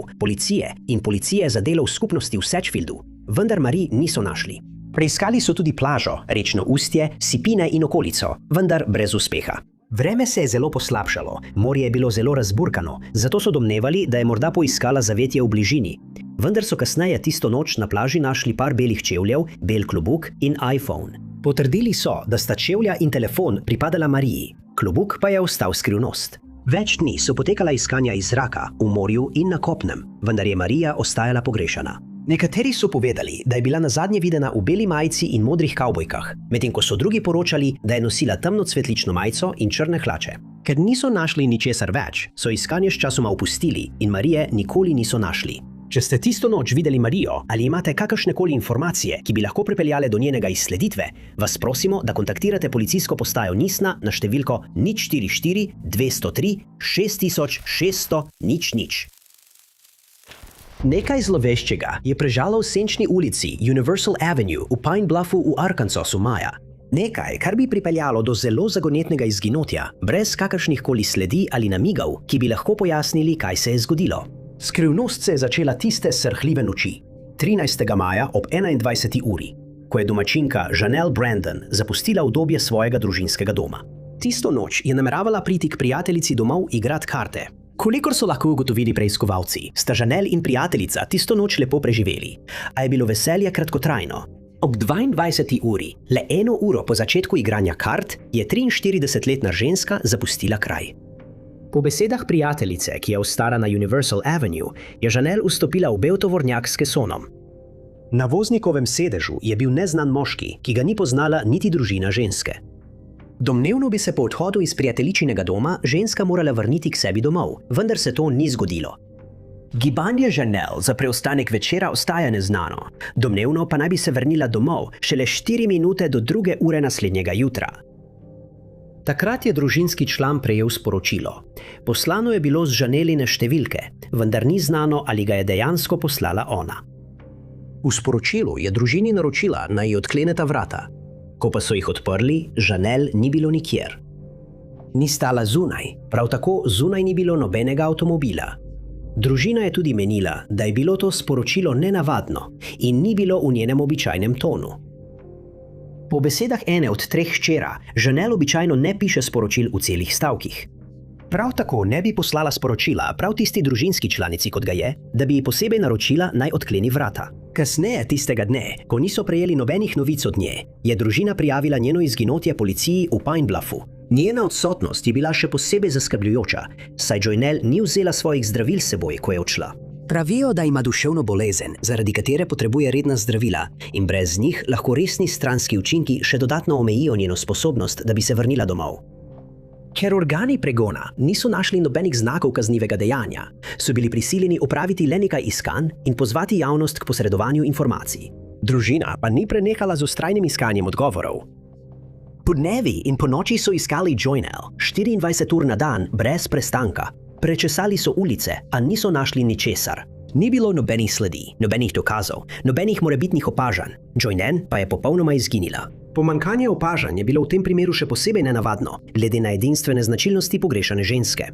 policije za delo v skupnosti v Sedgefieldu, vendar Marie niso našli. Preiskali so tudi plažo, rečno ustje, sipine in okolico, vendar brez uspeha. Vreme se je zelo poslabšalo, morje je bilo zelo razburkano, zato so domnevali, da je morda poiskala zavetje v bližini. Vendar so kasneje tisto noč na plaži našli par belih čevljev, bel klobuk in iPhone. Potrdili so, da sta čevlja in telefon pripadala Mariji, klobuk pa je ostal skrivnost. Več dni so potekala iskanja iz zraka, v morju in na kopnem, vendar je Marija ostajala pogrešana. Nekateri so povedali, da je bila nazadnje videna v beli majici in modrih kavbojkah, medtem ko so drugi poročali, da je nosila temno cvetlično majico in črne hlače. Ker niso našli ničesar več, so iskanje sčasoma opustili in Marije nikoli niso našli. Če ste tisto noč videli Marijo ali imate kakršnekoli informacije, ki bi lahko pripeljale do njenega izsleditve, vas prosimo, da kontaktirate policijsko postajo Nisna na številko 044 203 6600 00. Nekaj zloveščega je prežalo v senčni ulici Universal Avenue v Pine Bluffu v Arkansasu maja. Nekaj, kar bi pripeljalo do zelo zagonetnega izginotja, brez kakršnihkoli sledi ali namigov, ki bi lahko pojasnili, kaj se je zgodilo. Skrivnost se je začela tiste srhljive noči, 13. maja ob 21. uri, ko je domačinka Janelle Brandon zapustila udobje svojega družinskega doma. Tisto noč je nameravala priti k prijateljici domov igrat karte. Kolikor so lahko ugotovili preiskovalci, sta Janelle in prijateljica tisto noč lepo preživeli, a je bilo veselje kratkotrajno. Ob 22. uri, le 1 uro po začetku igranja kart, je 43-letna ženska zapustila kraj. Po besedah prijateljice, ki je ostala na Universal Avenue, je Janelle vstopila v bel tovornjak s kesonom. Na voznikovem sedežu je bil neznan moški, ki ga ni poznala niti družina ženske. Domnevno bi se po odhodu iz prijateljičinega doma ženska morala vrniti k sebi domov, vendar se to ni zgodilo. Gibanje Janelle za preostanek večera ostaja neznano, domnevno pa naj bi se vrnila domov šele 4 minute do 2. ure naslednjega jutra. Takrat je družinski član prejel sporočilo. Poslano je bilo z Janelline številke, vendar ni znano, ali ga je dejansko poslala ona. V sporočilu je družini naročila, naj ji odkleneta vrata. Ko pa so jih odprli, Janelle ni bilo nikjer. Ni stala zunaj, prav tako zunaj ni bilo nobenega avtomobila. Družina je tudi menila, da je bilo to sporočilo nenavadno in ni bilo v njenem običajnem tonu. Po besedah ene od 3 hčera, Janelle običajno ne piše sporočil v celih stavkih. Prav tako ne bi poslala sporočila prav tisti družinski članici, kot ga je, da bi ji posebej naročila, naj odkleni vrata. Kasneje tistega dne, ko niso prejeli nobenih novic od nje, je družina prijavila njeno izginotje policiji v Pine Bluffu. Njena odsotnost je bila še posebej zaskrbljujoča, saj Janelle ni vzela svojih zdravil s seboj, ko je odšla. Pravijo, da ima duševno bolezen, zaradi katere potrebuje redna zdravila in brez njih lahko resni stranski učinki še dodatno omejijo njeno sposobnost, da bi se vrnila domov. Ker organi pregona niso našli nobenih znakov kaznivega dejanja, so bili prisiljeni opraviti le nekaj iskanj in pozvati javnost k posredovanju informacij. Družina pa ni prenehala z vztrajnim iskanjem odgovorov. Podnevi in ponoči so iskali Janelle 24 ur na dan brez prestanka. Prečesali so ulice, a niso našli ničesar. Ni bilo nobenih sledi, nobenih dokazov, nobenih morebitnih opažanj. Janelle pa je popolnoma izginila. Pomanjkanje opažanj je bilo v tem primeru še posebej nenavadno, glede na edinstvene značilnosti pogrešane ženske.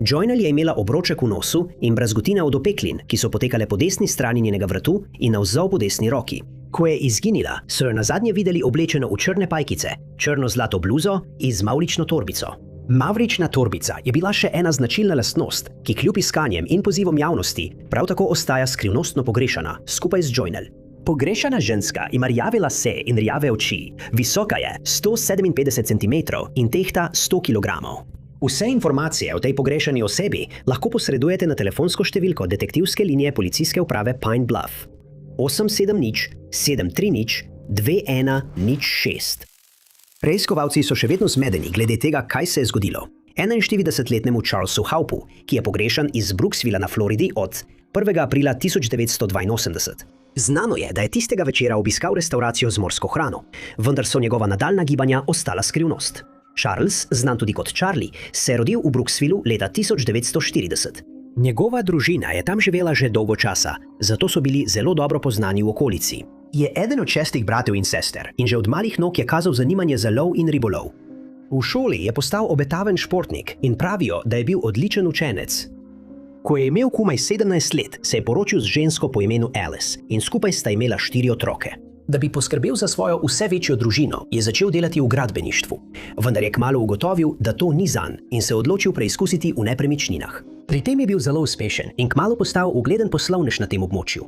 Janelle je imela obroček v nosu in brazgotine od opeklin, ki so potekale po desni strani njenega vratu in navzdol po desni roki. Ko je izginila, so jo nazadnje videli oblečeno v črne pajkice, črno-zlato bluzo in z mavrično torbico. Mavrična torbica je bila še ena značilna lastnost, ki kljub iskanjem in pozivom javnosti prav tako ostaja skrivnostno pogrešana, skupaj z Janelle. Pogrešana ženska ima rjave lase in rjave oči, visoka je 157 cm in tehta 100 kg. Vse informacije o tej pogrešani osebi lahko posredujete na telefonsko številko detektivske linije policijske uprave Pine Bluff 870 730 2106. Preiskovalci so še vedno zmedeni glede tega, kaj se je zgodilo 41-letnemu Charlesu Haupu, ki je pogrešan iz Brooksvilla na Floridi od 1. aprila 1982. Znano je, da je tistega večera obiskal restauracijo z morsko hrano, vendar so njegova nadaljna gibanja ostala skrivnost. Charles, znan tudi kot Charlie, se je rodil v Brooksvillu leta 1940. Njegova družina je tam živela že dolgo časa, zato so bili zelo dobro poznani v okolici. Je eden od 6 bratov in sester in že od malih nog je kazal zanimanje za lov in ribolov. V šoli je postal obetaven športnik in pravijo, da je bil odličen učenec. Ko je imel komaj 17 let, se je poročil z žensko po imenu Alice in skupaj sta imela 4 otroke. Da bi poskrbel za svojo vse večjo družino, je začel delati v gradbeništvu, vendar je kmalu ugotovil, da to ni zanj in se odločil preizkusiti v nepremičninah. Pri tem je bil zelo uspešen in kmalu postal ugleden poslovnež na tem območju.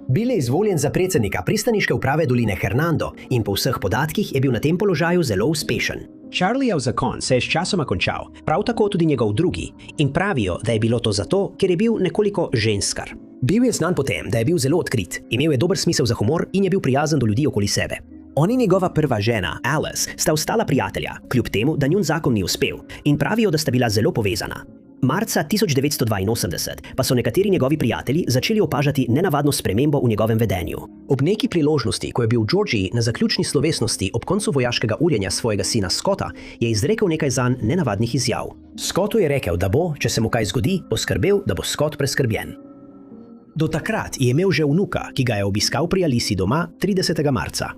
Bil je izvoljen za predsednika pristaniške uprave doline Hernando in po vseh podatkih je bil na tem položaju zelo uspešen. Charliejev zakon se je sčasoma končal, prav tako tudi njegov drugi, in pravijo, da je bilo to zato, ker je bil nekoliko ženskar. Bil je znan po tem, da je bil zelo odkrit, imel je dober smisel za humor in je bil prijazen do ljudi okoli sebe. On in njegova prva žena, Alice, sta ostala prijatelja, kljub temu, da njun zakon ni uspel, in pravijo, da sta bila zelo povezana. Marca 1982 pa so nekateri njegovi prijatelji začeli opažati nenavadno spremembo v njegovem vedenju. Ob neki priložnosti, ko je bil v Georgiji na zaključni slovesnosti ob koncu vojaškega urjenja svojega sina Scotta, je izrekel nekaj zanj nenavadnih izjav. Scottu je rekel, da bo, če se mu kaj zgodi, poskrbel, da bo Scott preskrbljen. Do takrat je imel že vnuka, ki ga je obiskal pri Alici doma 30. marca.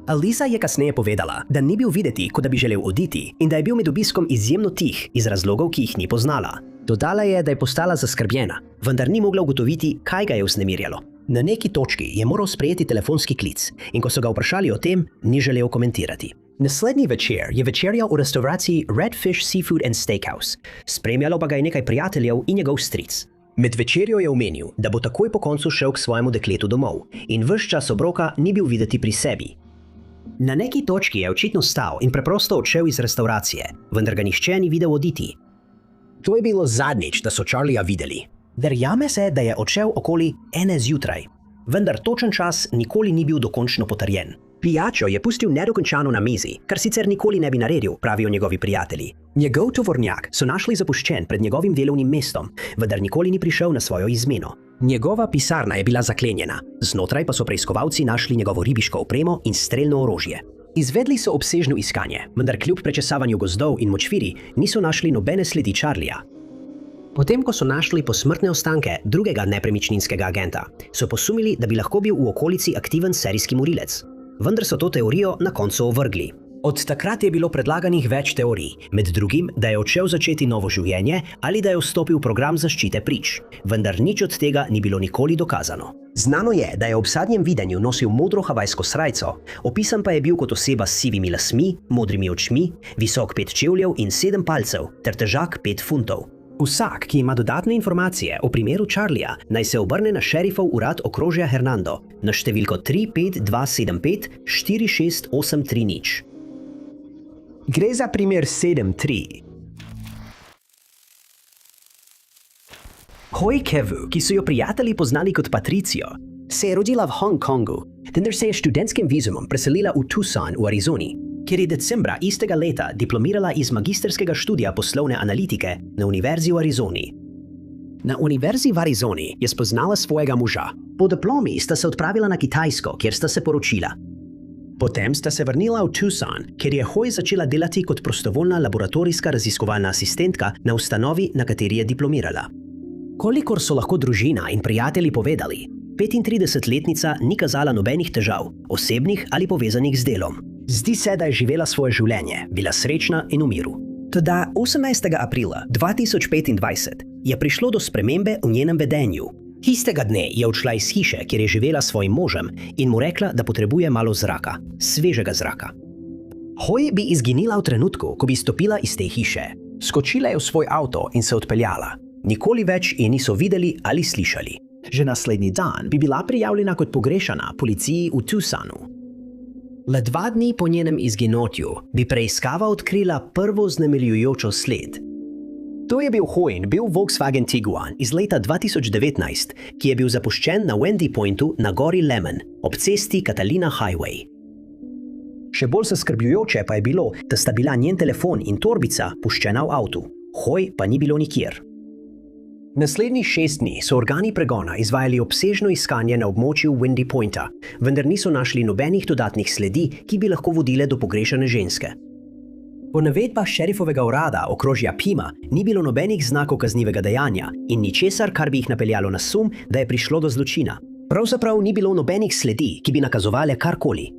Aliza je kasneje povedala, da ni bil videti, kot da bi želel oditi in da je bil med obiskom izjemno tih iz razlogov, ki jih ni poznala. Dodala je, da je postala zaskrbljena, vendar ni mogla ugotoviti, kaj ga je vznemirjalo. Na neki točki je moral sprejeti telefonski klic in ko so ga vprašali o tem, ni želel komentirati. Naslednji večer je večerjal v restavraciji Red Fish Seafood and Steakhouse. Spremljalo pa ga je nekaj prijateljev in njegov stric. Med večerjo je omenil, da bo takoj po koncu šel k svojemu dekletu domov in ves čas obroka ni bil videti pri sebi. Na neki točki je očitno stal in preprosto odšel iz restauracije, vendar ga nihče ni videl oditi. To je bilo zadnjič, da so Charlieja videli. Verjame se, da je odšel okoli 1 zjutraj, vendar točen čas nikoli ni bil dokončno potrjen. Pijačo je pustil nedokončano na mizi, kar sicer nikoli ne bi naredil, pravijo njegovi prijatelji. Njegov tovornjak so našli zapuščen pred njegovim delovnim mestom, vendar nikoli ni prišel na svojo izmeno. Njegova pisarna je bila zaklenjena, znotraj pa so preiskovalci našli njegovo ribiško opremo in strelno orožje. Izvedli so obsežno iskanje, vendar kljub prečesavanju gozdov in močvirji niso našli nobene sledi Charlieja. Potem, ko so našli posmrtne ostanke drugega nepremičninskega agenta, so posumili, da bi lahko bil v okolici aktiven serijski morilec. Vendar so to teorijo na koncu ovrgli. Od takrat je bilo predlaganih več teorij, med drugim, da je odšel začeti novo življenje ali da je vstopil v program zaščite prič, vendar nič od tega ni bilo nikoli dokazano. Znano je, da je ob zadnjem videnju nosil modro havajsko srajco, opisan pa je bil kot oseba s sivimi lasmi, modrimi očmi, visok 5 čevljev in 7 palcev ter težak 5 funtov. Vsak, ki ima dodatne informacije o primeru Charlieja, naj se obrne na šerifov urad okrožja Hernando na številko 35275 46830. Gre za primer 7-3. Hoi Kevu, ki so jo prijatelji poznali kot Patricio, se je rodila v Hong Kongu, vendar se je s študentskim vizumom preselila v Tucson v Arizoni, kjer je decembra istega leta diplomirala iz magistrskega študija poslovne analitike na Univerzi v Arizoni. Na Univerzi v Arizoni je spoznala svojega moža. Po diplomi sta se odpravila na Kitajsko, kjer sta se poročila. Potem sta se vrnila v Tucson, kjer je Hoi začela delati kot prostovoljna laboratorijska raziskovalna asistentka na ustanovi, na kateri je diplomirala. Kolikor so lahko družina in prijatelji povedali, 35-letnica ni kazala nobenih težav, osebnih ali povezanih z delom. Zdi se, da je živela svoje življenje, bila srečna in v miru. Toda 18. aprila 2025 je prišlo do spremembe v njenem vedenju. Istega dne je odšla iz hiše, kjer je živela s svojim možem in mu rekla, da potrebuje malo zraka, svežega zraka. Hoi bi izginila v trenutku, ko bi stopila iz te hiše. Skočila je v svoj avto in se odpeljala. Nikoli več je niso videli ali slišali. Že naslednji dan bi bila prijavljena kot pogrešana policiji v Tucsonu. Le 2 dni po njenem izginotju bi preiskava odkrila prvo vznemirjujočo sled. To je bil Hoin bil Volkswagen Tiguan iz leta 2019, ki je bil zapuščen na Wendy Pointu na gori Lemon, ob cesti Catalina Highway. Še bolj zaskrbljujoče pa je bilo, da sta bila njen telefon in torbica puščena v avtu. Hoi pa ni bilo nikjer. Naslednjih 6 dni so organi pregona izvajali obsežno iskanje na območju Wendy Pointa, vendar niso našli nobenih dodatnih sledi, ki bi lahko vodile do pogrešane ženske. Po navedbah šerifovega urada okrožja Pima ni bilo nobenih znakov kaznivega dejanja in ničesar, kar bi jih napeljalo na sum, da je prišlo do zločina. Pravzaprav ni bilo nobenih sledi, ki bi nakazovale karkoli.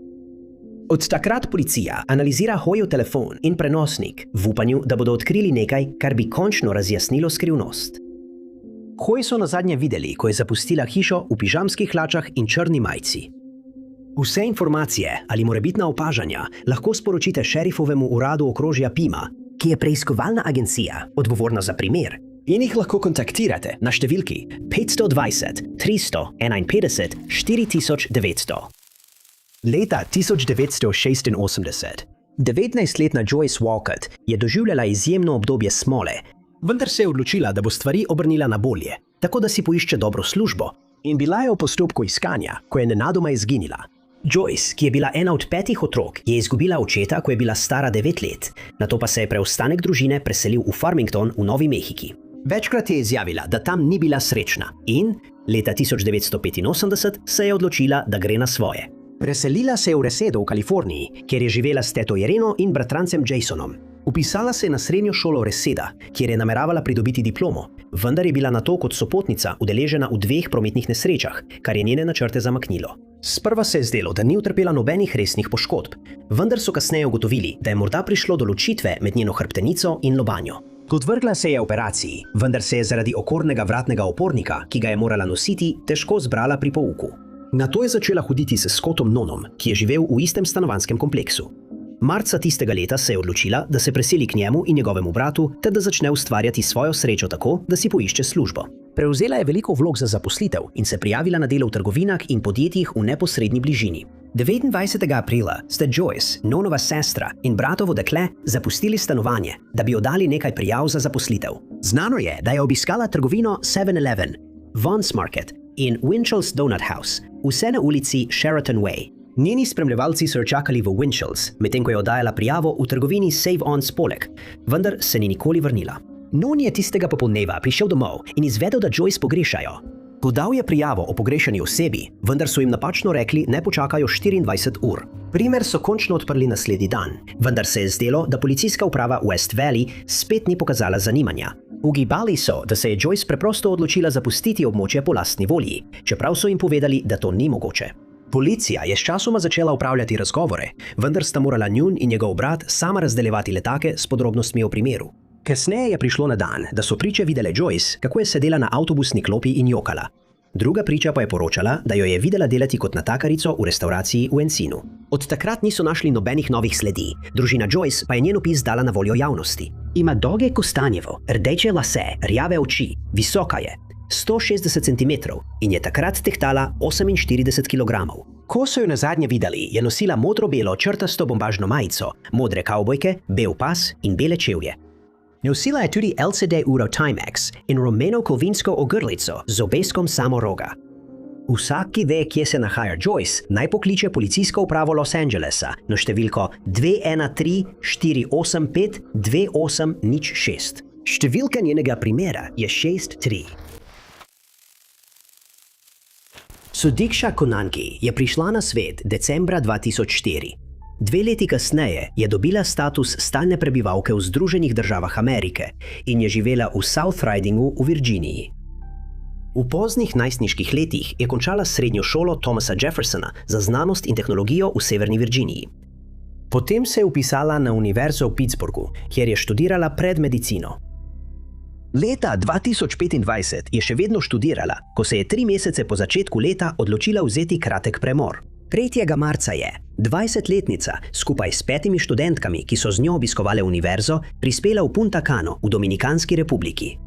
Od takrat policija analizira Hoijev telefon in prenosnik v upanju, da bodo odkrili nekaj, kar bi končno razjasnilo skrivnost. Hoi so nazadnje videli, ko je zapustila hišo v pižamskih hlačah in črni majci. Vse informacije ali morebitna opažanja lahko sporočite šerifovemu uradu okrožja Pima, ki je preiskovalna agencija, odgovorna za primer, in jih lahko kontaktirate na številki 520 351 4900. Leta 1986 19-letna Joyce Walcott je doživljala izjemno obdobje smole, vendar se je odločila, da bo stvari obrnila na bolje, tako da si poišče dobro službo, in bila je v postopku iskanja, ko je nenadoma izginila. Joyce, ki je bila ena od 5 otrok, je izgubila očeta, ko je bila stara 9 let, nato pa se je preostanek družine preselil v Farmington v Novi Mehiki. Večkrat je izjavila, da tam ni bila srečna in leta 1985 se je odločila, da gre na svoje. Preselila se je v Resedo v Kaliforniji, kjer je živela s teto Ireno in bratrancem Jasonom. Upisala se je na srednjo šolo Reseda, kjer je nameravala pridobiti diplomo, vendar je bila nato kot sopotnica udeležena v 2 prometnih nesrečah, kar je njene načrte zamaknilo. Sprva se je zdelo, da ni utrpela nobenih resnih poškodb, vendar so kasneje ugotovili, da je morda prišlo do ločitve med njeno hrbtenico in lobanjo. Podvrgla se je operaciji, vendar se je zaradi okornega vratnega opornika, ki ga je morala nositi, težko zbrala pri pouku. Nato je začela hoditi s Scottom Nonom, ki je živel v istem stanovanjskem kompleksu. Marca tistega leta se je odločila, da se preseli k njemu in njegovemu bratu, ter da začne ustvarjati svojo srečo tako, da si poišče službo. Prevzela je veliko vlog za zaposlitev in se prijavila na delo v trgovinah in podjetjih v neposredni bližini. 29. aprila sta Joyce, Nonova sestra in bratovo dekle zapustili stanovanje, da bi oddali nekaj prijav za zaposlitev. Znano je, da je obiskala trgovino 7-Eleven, Vons Market in Winchell's Donut House, vse na ulici Sheraton Way. Njeni spremljevalci so jo čakali v Winchell's, medtem ko je oddajala prijavo v trgovini Save On Spolek, vendar se ni nikoli vrnila. Non je tistega popoldneva prišel domov in izvedel, da Joyce pogrešajo. Podal je prijavo o pogrešani osebi, vendar so jim napačno rekli, ne počakajo 24 ur. Primer so končno odprli naslednji dan, vendar se je zdelo, da policijska uprava West Valley spet ni pokazala zanimanja. Ugibali so, da se je Joyce preprosto odločila zapustiti območje po lastni volji, čeprav so jim povedali, da to ni mogoče. Policija je sčasoma začela upravljati razgovore, vendar sta morala njun in njegov brat sama razdeljevati letake s podrobnostmi o primeru. Kasneje je prišlo na dan, da so priče videle Joyce, kako je sedela na avtobusni klopi in jokala. Druga priča pa je poročala, da jo je videla delati kot natakarico v restavraciji v Encinu. Od takrat niso našli nobenih novih sledi, družina Joyce pa je njen opis dala na voljo javnosti. Ima dolge kostanjevo, rdeče lase, rjave oči, visoka je 160 cm in je takrat tehtala 48 kg. Ko so jo nazadnje videli, je nosila modro-belo črtasto bombažno majico, modre kavbojke, bel pas in bele čevlje. Nosila je tudi LCD uro Timex in rumeno-kovinsko ogrlico z obeskom samoroga. Vsak, ki ve, kje se nahaja Joyce, naj pokliče policijsko upravo Los Angelesa na številko 213-485-2806. Številka njenega primera je 63. Sudiksha Konangi je prišla na svet decembra 2004. 2 leti kasneje je dobila status stalne prebivalke v Združenih državah Amerike in je živela v South Ridingu v Virginiji. V poznih najstniških letih je končala srednjo šolo Thomasa Jeffersona za znanost in tehnologijo v Severni Virginiji. Potem se je vpisala na univerzo v Pittsburghu, kjer je študirala predmedicino. Leta 2025 je še vedno študirala, ko se je 3 mesece po začetku leta odločila vzeti kratek premor. 3. marca je 20-letnica skupaj s 5 študentkami, ki so z njo obiskovale univerzo, prispela v Punta Cano v Dominikanski republiki.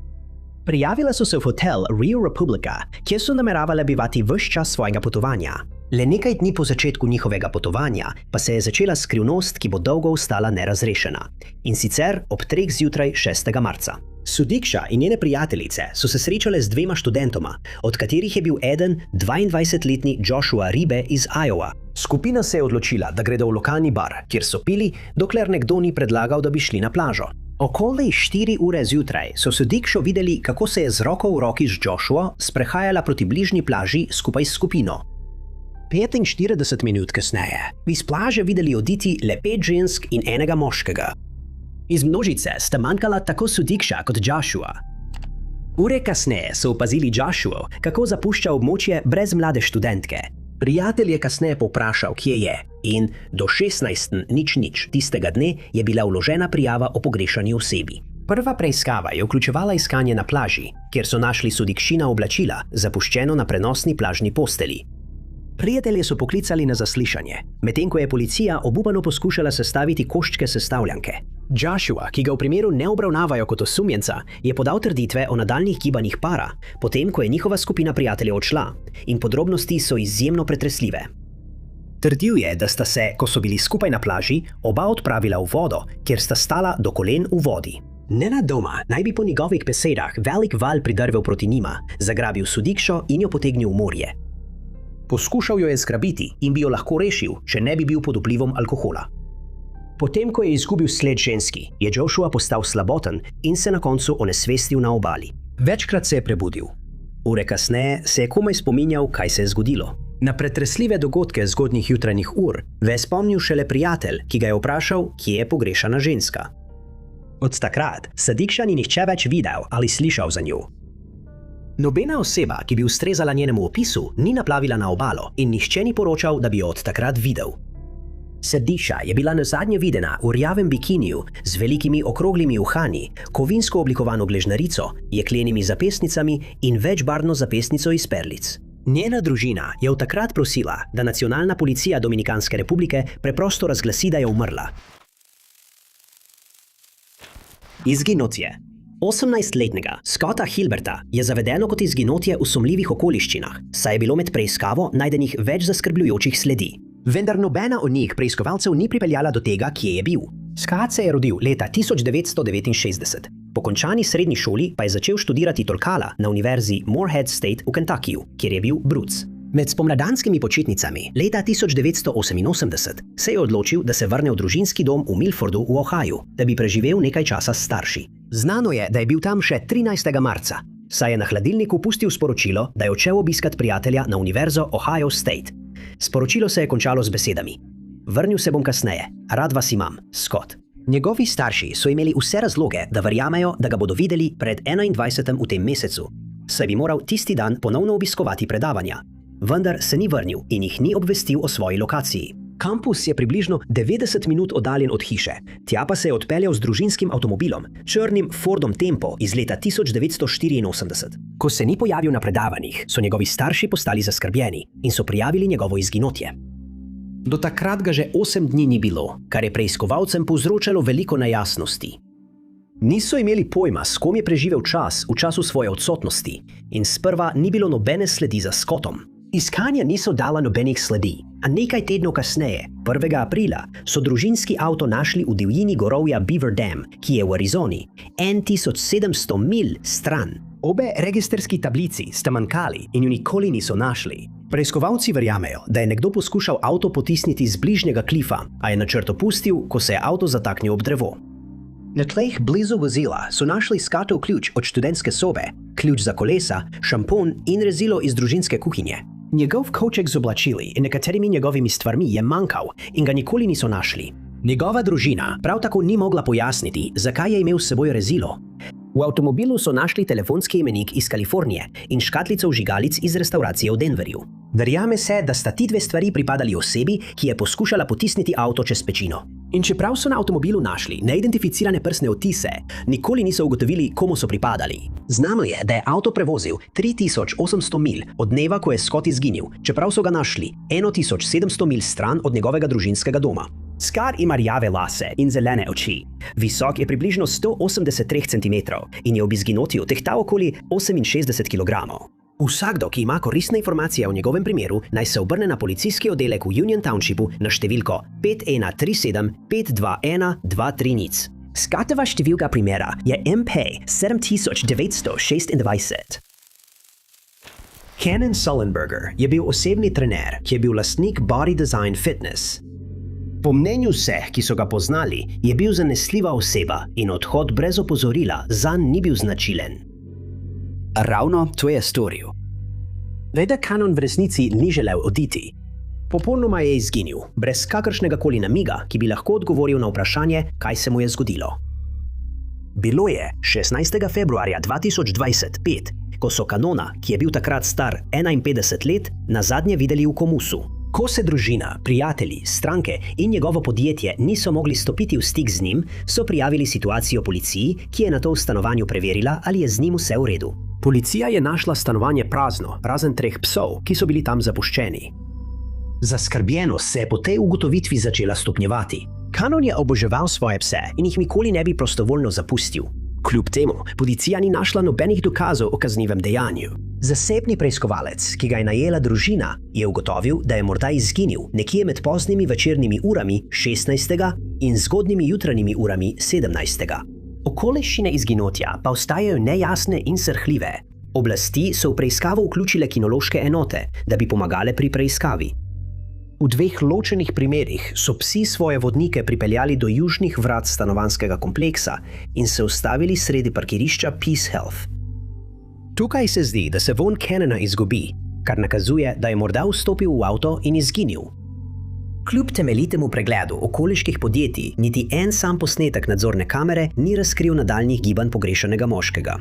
Prijavila so se v hotel Rio Republica, kjer so nameravale bivati ves čas svojega potovanja. Le nekaj dni po začetku njihovega potovanja pa se je začela skrivnost, ki bo dolgo ostala nerazrešena. In sicer ob 3 zjutraj 6. marca. Sudiksha in njene prijateljice so se srečale z 2 študentoma, od katerih je bil eden 22-letni Joshua Ribe iz Iowa. Skupina se je odločila, da gredo v lokalni bar, kjer so pili, dokler nekdo ni predlagal, da bi šli na plažo. Okoli 4 ure zjutraj so Sudiksho videli, kako se je z roko v roki z Joshuo sprehajala proti bližnji plaži skupaj s skupino. 45 minut kasneje bi s plaže videli oditi le 5 žensk in enega moškega. Iz množice sta manjkala tako Sudiksha kot Joshua. Ure kasneje so opazili Joshuo, kako zapušča območje brez mlade študentke. Prijatelj je kasneje povprašal, kje je, in do 16:00 tistega dne je bila vložena prijava o pogrešani osebi. Prva preiskava je vključevala iskanje na plaži, kjer so našli Sudikshina oblačila, zapuščeno na prenosni plažni posteli. Prijatelje so poklicali na zaslišanje, medtem ko je policija obupano poskušala sestaviti koščke sestavljanke. Joshua, ki ga v primeru ne obravnavajo kot osumljenca, je podal trditve o nadaljnjih gibanjih para, potem ko je njihova skupina prijateljev odšla, in podrobnosti so izjemno pretresljive. Trdil je, da sta se, ko so bili skupaj na plaži, oba odpravila v vodo, kjer sta stala do kolen v vodi. Nenadoma naj bi po njegovih besedah velik val pridrvel proti njima, zagrabil Sudiksho in jo potegnil v morje. Poskušal jo je zgrabiti in bi jo lahko rešil, če ne bi bil pod vplivom alkohola. Potem, ko je izgubil sled ženski, je Joshua postal slaboten in se na koncu onesvestil na obali. Večkrat se je prebudil. Ure kasneje se je komaj spominjal, kaj se je zgodilo. Na pretresljive dogodke zgodnjih jutranjih ur ve spomnil šele prijatelj, ki ga je vprašal, kje je pogrešana ženska. Od takrat Sudiksha ni nihče več videl ali slišal za njo. Nobena oseba, ki bi ustrezala njenemu opisu, ni naplavila na obalo in nihče ni poročal, da bi jo od takrat videl. Sudiksha je bila nazadnje videna v rjavem bikiniju z velikimi okroglimi uhani, kovinsko oblikovano gležnarico, jeklenimi zapestnicami in večbarvno zapestnico iz perlic. Njena družina je od takrat prosila, da Nacionalna policija Dominikanske republike preprosto razglasi, da je umrla. Izginotje. 18-letnega Scotta Hilberta je zavedeno kot izginotje v sumljivih okoliščinah, saj je bilo med preiskavo najdenih več zaskrbljujočih sledi. Vendar nobena od njih preiskovalcev ni pripeljala do tega, kje je bil. Scott se je rodil leta 1969. Po končani srednji šoli pa je začel študirati tolkala na univerzi Morehead State v Kentuckyju, kjer je bil bruc. Med spomladanskimi počitnicami leta 1988 se je odločil, da se vrne v družinski dom v Milfordu v Ohaju, da bi preživel nekaj časa s starši. Znano je, da je bil tam še 13. marca, saj je na hladilniku pustil sporočilo, da je odšel obiskat prijatelja na univerzo Ohio State. Sporočilo se je končalo z besedami: "Vrnil se bom kasneje, rad vas imam, Scott." Njegovi starši so imeli vse razloge, da verjamejo, da ga bodo videli pred 21. v tem mesecu, saj bi moral tisti dan ponovno obiskovati predavanja. Vendar se ni vrnil in jih ni obvestil o svoji lokaciji. Kampus je približno 90 minut oddaljen od hiše, tja pa se je odpeljal z družinskim avtomobilom, črnim Fordom Tempo iz leta 1984. Ko se ni pojavil na predavanjih, so njegovi starši postali zaskrbljeni in so prijavili njegovo izginotje. Do takrat ga že 8 dni ni bilo, kar je preiskovalcem povzročalo veliko nejasnosti. Niso imeli pojma, s kom je preživel čas v času svoje odsotnosti in sprva ni bilo nobene sledi za Scottom. Iskanja niso dala nobenih sledi, a nekaj tednov kasneje, 1. aprila, so družinski avto našli v divjini gorovja Beaver Dam, ki je v Arizoni, 1700 milj stran. Obe registrski tablici sta manjkali in ju nikoli niso našli. Preiskovalci verjamejo, da je nekdo poskušal avto potisniti z bližnjega klifa, a je načrt opustil, ko se je avto zataknil ob drevo. Na tleh blizu vozila so našli Scottov ključ od študentske sobe, ključ za kolesa, šampon in rezilo iz družinske kuhinje. Njegov kovček z oblačili in nekaterimi njegovimi stvarmi je manjkal in ga nikoli niso našli. Njegova družina prav tako ni mogla pojasniti, zakaj je imel s seboj rezilo. V avtomobilu so našli telefonski imenik iz Kalifornije in škatlico vžigalic iz restavracije v Denverju. Verjame se, da sta ti dve stvari pripadali osebi, ki je poskušala potisniti avto čez pečino. In čeprav so na avtomobilu našli neidentificirane prstne odtise, nikoli niso ugotovili, komu so pripadali. Znano je, da je avto prevozil 3800 milj od dneva, ko je Scott izginil, čeprav so ga našli 1700 milj stran od njegovega družinskega doma. Scott ima rjave lase in zelene oči. Visok je približno 183 cm in je ob izginotju tehtal okoli 68 kg. Vsakdo, ki ima koristne informacije o njegovem primeru, naj se obrne na policijski oddelek v Union Townshipu na številko 5137 521 230. Scottova številka primera je MP 7926. Cannon Sullenberger je bil osebni trener, ki je bil lastnik Body Design Fitness. Po mnenju vseh, ki so ga poznali, je bil zanesljiva oseba in odhod brez opozorila zanj ni bil značilen. Ravno to je storil. Vendar Cannon v resnici ni želel oditi. Popolnoma je izginil, brez kakršnega koli namiga, ki bi lahko odgovoril na vprašanje, kaj se mu je zgodilo. Bilo je 16. februarja 2025, ko so Cannona, ki je bil takrat star 51 let, nazadnje videli v komusu. Ko se družina, prijatelji, stranke in njegovo podjetje niso mogli stopiti v stik z njim, so prijavili situacijo policiji, ki je nato v stanovanju preverila, ali je z njim vse v redu. Policija je našla stanovanje prazno, razen 3 psov, ki so bili tam zapuščeni. Zaskrbljenost se je po tej ugotovitvi začela stopnjevati. Cannon je oboževal svoje pse in jih nikoli ne bi prostovoljno zapustil. Kljub temu, policija ni našla nobenih dokazov o kaznivem dejanju. Zasebni preiskovalec, ki ga je najela družina, je ugotovil, da je morda izginil nekje med poznimi večernimi urami 16. in zgodnjimi jutranjimi urami 17. Okoliščine izginotja pa ostajajo nejasne in srhljive. Oblasti so v preiskavo vključile kinološke enote, da bi pomagale pri preiskavi. V 2 ločenih primerih so psi svoje vodnike pripeljali do južnih vrat stanovanjskega kompleksa in se ustavili sredi parkirišča Peace Health. Tukaj se zdi, da se von Cannona izgubi, kar nakazuje, da je morda vstopil v avto in izginil. Kljub temeljitemu pregledu okoliških podjetij, niti en sam posnetek nadzorne kamere ni razkril nadaljnjih gibanj pogrešanega moškega.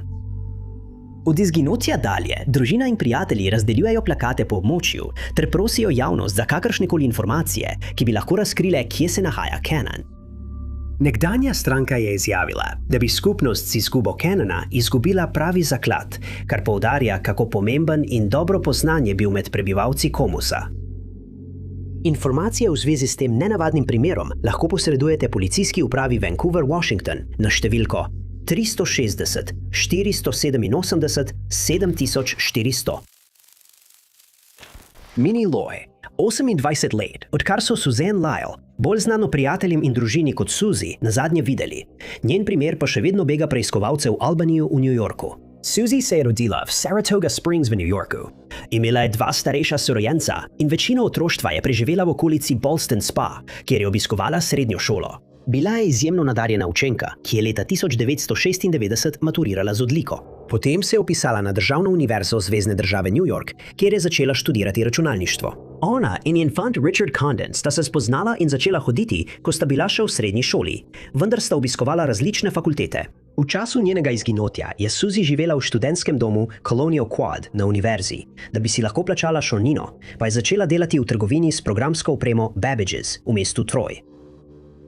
Od izginotja dalje, družina in prijatelji razdeljujejo plakate po območju ter prosijo javnost za kakršnekoli informacije, ki bi lahko razkrile, kje se nahaja Cannon. Nekdanja stranka je izjavila, da bi skupnost z izgubo Cannona izgubila pravi zaklad, kar poudarja, kako pomemben in dobro poznan je bil med prebivalci Comusa. Informacije v zvezi s tem nenavadnim primerom lahko posredujete policijski upravi Vancouver, Washington na številko 360 487 7400. Minnie Loy, 28 let, odkar so Suzanne Lyle, bolj znano prijateljem in družini kot Suzy, nazadnje videli. Njen primer pa še vedno bega preiskovalcev v Albaniju v New Yorku. Suzy se je rodila v Saratoga Springs v New Yorku. Imela je 2 starejša sorojenca in večino otroštva je preživela v okolici Ballston Spa, kjer je obiskovala srednjo šolo. Bila je izjemno nadarjena učenka, ki je leta 1996 maturirala z odliko. Potem se je vpisala na Državno univerzo Zvezne države New York, kjer je začela študirati računalništvo. Ona in njen fant Richard Condon sta se spoznala in začela hoditi, ko sta bila še v srednji šoli, vendar sta obiskovala različne fakultete. V času njenega izginotja je Suzy živela v študentskem domu Colonial Quad na univerzi, da bi si lahko plačala šolnino, pa je začela delati v trgovini s programsko opremo Babbage's v mestu Troy.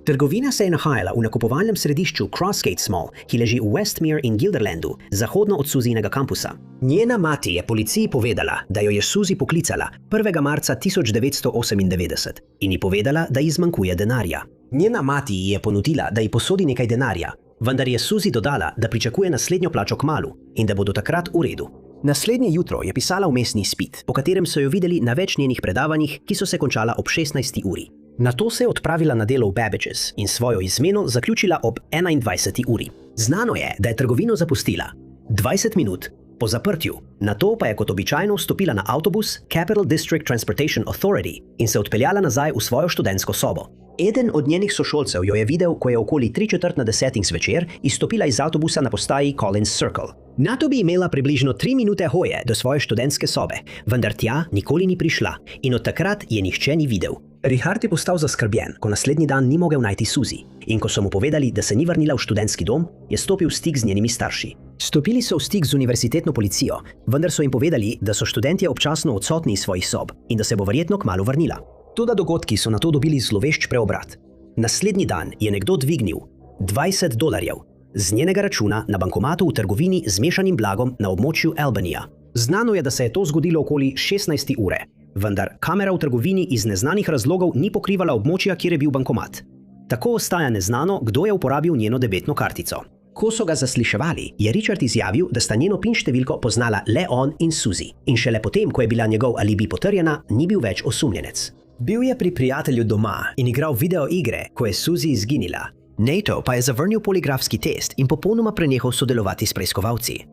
Trgovina se je nahajala v nakupovalnem središču Crossgate Mall, ki leži v Westmere in Guilderlandu, zahodno od Suzinega kampusa. Njena mati je policiji povedala, da jo je Suzy poklicala 1. marca 1998 in ji povedala, da ji zmanjkuje denarja. Njena mati ji je ponudila, da ji posodi nekaj denarja, vendar je Suzy dodala, da pričakuje naslednjo plačo kmalu in da bo do takrat v redu. Naslednje jutro je pisala vmesni izpit, po katerem so jo videli na več njenih predavanjih, ki so se končala ob 16. uri. Nato se je odpravila na delo v Babbage's in svojo izmeno zaključila ob 21. uri. Znano je, da je trgovino zapustila 20 minut po zaprtju, nato pa je kot običajno vstopila na avtobus Capital District Transportation Authority in se odpeljala nazaj v svojo študentsko sobo. Eden od njenih sošolcev jo je videl, ko je okoli 3:45 zvečer izstopila iz avtobusa na postaji Collins Circle. Nato bi imela približno 3 minute hoje do svoje študentske sobe, vendar tja nikoli ni prišla in od takrat je nihče ni videl. Richard je postal zaskrbljen, ko naslednji dan ni mogel najti Suzy in ko so mu povedali, da se ni vrnila v študentski dom, je stopil v stik z njenimi starši. Stopili so v stik z univerzitetno policijo, vendar so jim povedali, da so študentje občasno odsotni iz svojih sob in da se bo verjetno kmalu vrnila. Toda dogodki so nato dobili zlovešč preobrat. Naslednji dan je nekdo dvignil $20 z njenega računa na bankomatu v trgovini z mešanim blagom na območju Albanija. Znano je, da se je to zgodilo okoli 16. ure, vendar kamera v trgovini iz neznanih razlogov ni pokrivala območja, kjer je bil bankomat. Tako ostaja neznano, kdo je uporabil njeno debetno kartico. Ko so ga zasliševali, je Richard izjavil, da sta njeno PIN številko poznala le on in Suzy in šele potem, ko je bila njegov alibi potrjena, ni bil več osumljenec. Bil je pri prijatelju doma in igral video igre, ko je Suzy izginila. Nato pa je zavrnil poligrafski test in popolnoma prenehal sodelovati s preiskovalci.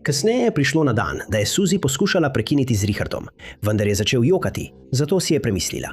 Kasneje je prišlo na dan, da je Suzy poskušala prekiniti z Richardom, vendar je začel jokati, zato si je premislila.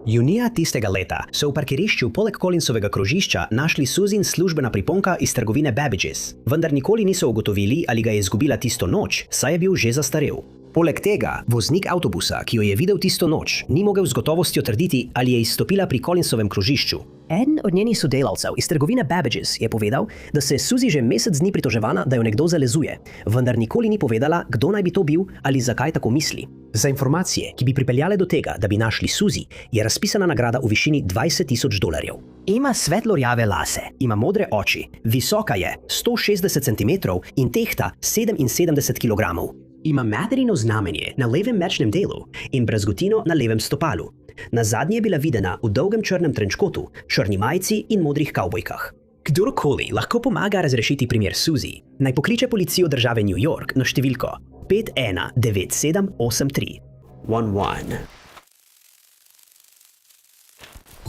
Junija tistega leta so v parkirišču poleg Collinsovega krožišča našli Suzyn službena priponka iz trgovine Babbage's, vendar nikoli niso ugotovili, ali ga je izgubila tisto noč, saj je bil že zastarel. Poleg tega, voznik avtobusa, ki jo je videl tisto noč, ni mogel z gotovostjo trditi, ali je izstopila pri Collinsovem krožišču. Eden od njenih sodelavcev iz trgovine Babbage's je povedal, da se je Suzy že mesec dni pritoževala, da jo nekdo zalezuje, vendar nikoli ni povedala, kdo naj bi to bil ali zakaj tako misli. Za informacije, ki bi pripeljale do tega, da bi našli Suzy, je razpisana nagrada v višini $20,000. Ima svetlo rjave lase, ima modre oči, visoka je 160 cm in tehta 77 kg. Ima materino znamenje na levem mečnem delu in brazgotino na levem stopalu. Nazadnje je bila videna v dolgem črnem trenčkotu, črni majici in modrih kavbojkah. Kdorkoli lahko pomaga razrešiti primer Suzy, naj pokliče policijo države New York na številko 519783 11.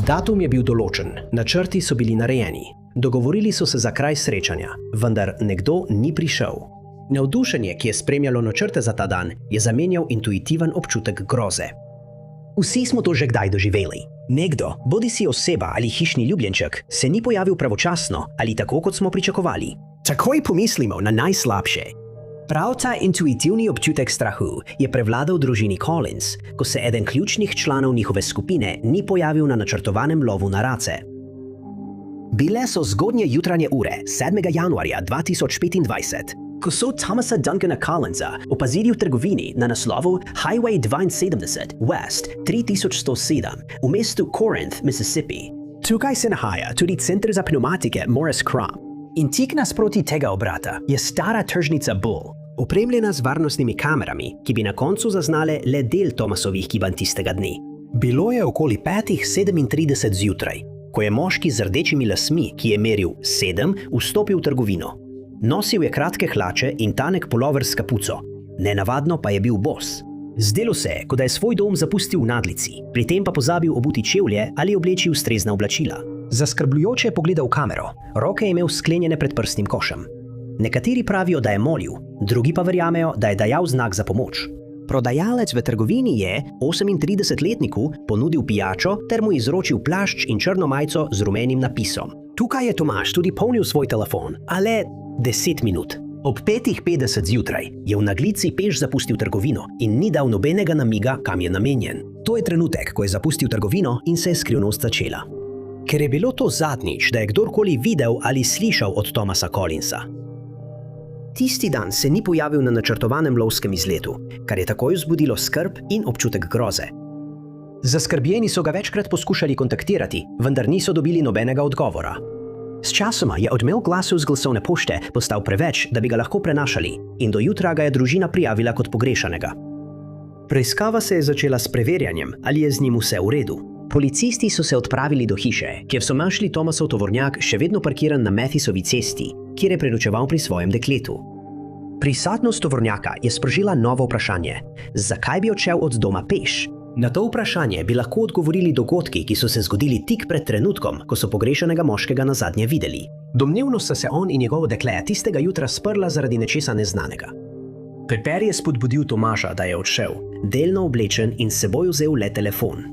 Datum je bil določen, načrti so bili narejeni. Dogovorili so se za kraj srečanja, vendar nekdo ni prišel. Navdušenje, ki je spremljalo načrte za ta dan, je zamenjal intuitiven občutek groze. Vsi smo to že kdaj doživeli. Nekdo, bodisi oseba ali hišni ljubljenček, se ni pojavil pravočasno ali tako, kot smo pričakovali. Takoj pomislimo na najslabše. Prav ta intuitivni občutek strahu je prevladal družini Collins, ko se eden ključnih članov njihove skupine ni pojavil na načrtovanem lovu na race. Bile so zgodnje jutranje ure 7. januarja 2025, ko so Thomasa Duncana Collinsa opazili v trgovini na naslovu Highway 72 West 3107 v mestu Corinth, Mississippi. Tukaj se nahaja tudi center za pneumatike Morris Kram. In tik nasproti tega obrata je stara tržnica Bull, opremljena z varnostnimi kamerami, ki bi na koncu zaznale le del Thomasovih gibanj tistega dne. Bilo je okoli 5:37 zjutraj, ko je moški z rdečimi lasmi, ki je meril 7, vstopil v trgovino. Nosil je kratke hlače in tanek pulover s kapuco, nenavadno pa je bil bos. Zdelo se je, kot da je svoj dom zapustil v nadlici, pri tem pa pozabil obuti čevlje ali obleči ustrezna oblačila. Zaskrbljujoče je pogledal v kamero, roke je imel sklenjene pred prsnim košem. Nekateri pravijo, da je molil, drugi pa verjamejo, da je dajal znak za pomoč. Prodajalec v trgovini je 38-letniku ponudil pijačo ter mu izročil plašč in črno majico z rumenim napisom. Tukaj je Tomaž tudi polnil svoj telefon, a le 10 minut. Ob 5:50 zjutraj je v naglici peš zapustil trgovino in ni dal nobenega namiga, kam je namenjen. To je trenutek, ko je zapustil trgovino in se je skrivnost začela. Ker je bilo to zadnjič, da je kdorkoli videl ali slišal od Thomasa Collinsa. Tisti dan se ni pojavil na načrtovanem lovskem izletu, kar je takoj vzbudilo skrb in občutek groze. Zaskrbljeni so ga večkrat poskušali kontaktirati, vendar niso dobili nobenega odgovora. Sčasoma je odmev glasov z glasovne pošte postal preveč, da bi ga lahko prenašali, in do jutra ga je družina prijavila kot pogrešanega. Preiskava se je začela s preverjanjem, ali je z njim vse v redu. Policisti so se odpravili do hiše, kjer so našli Thomasov tovornjak še vedno parkiran na Mathisovi cesti, kjer je prenočeval pri svojem dekletu. Prisotnost tovornjaka je sprožila novo vprašanje: zakaj bi odšel od doma peš? Na to vprašanje bi lahko odgovorili dogodki, ki so se zgodili tik pred trenutkom, ko so pogrešanega moškega nazadnje videli. Domnevno sta se on in njegovo dekle tistega jutra sprla zaradi nečesa neznanega. Peper je spodbudil Tomaža, da je odšel, delno oblečen in s seboj vzel le telefon.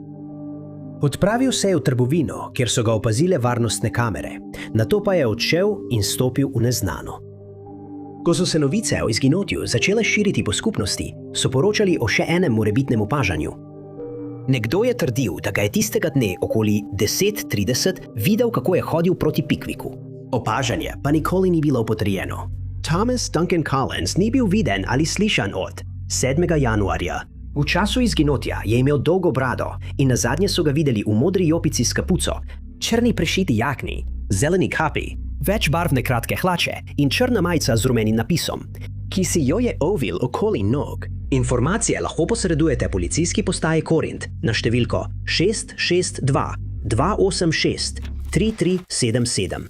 Odpravil se je v trgovino, kjer so ga opazile varnostne kamere, nato pa je odšel in stopil v neznano. Ko so se novice o izginotju začele širiti po skupnosti, so poročali o še enem morebitnem opažanju. Nekdo je trdil, da ga je tistega dne okoli 10:30 videl, kako je hodil proti Pickvicku. Opažanje pa nikoli ni bilo potrjeno. Thomas Duncan Collins ni bil viden ali slišan od 7. januarja. V času izginotja je imel dolgo brado in nazadnje so ga videli v modri jopici s kapuco, črni prešiti jakni, zeleni kapi, večbarvne kratke hlače in črna majica z rumenim napisom, ki si jo je ovil okoli nog. Informacije lahko posredujete policijski postaji Korint na številko 662 286 3377.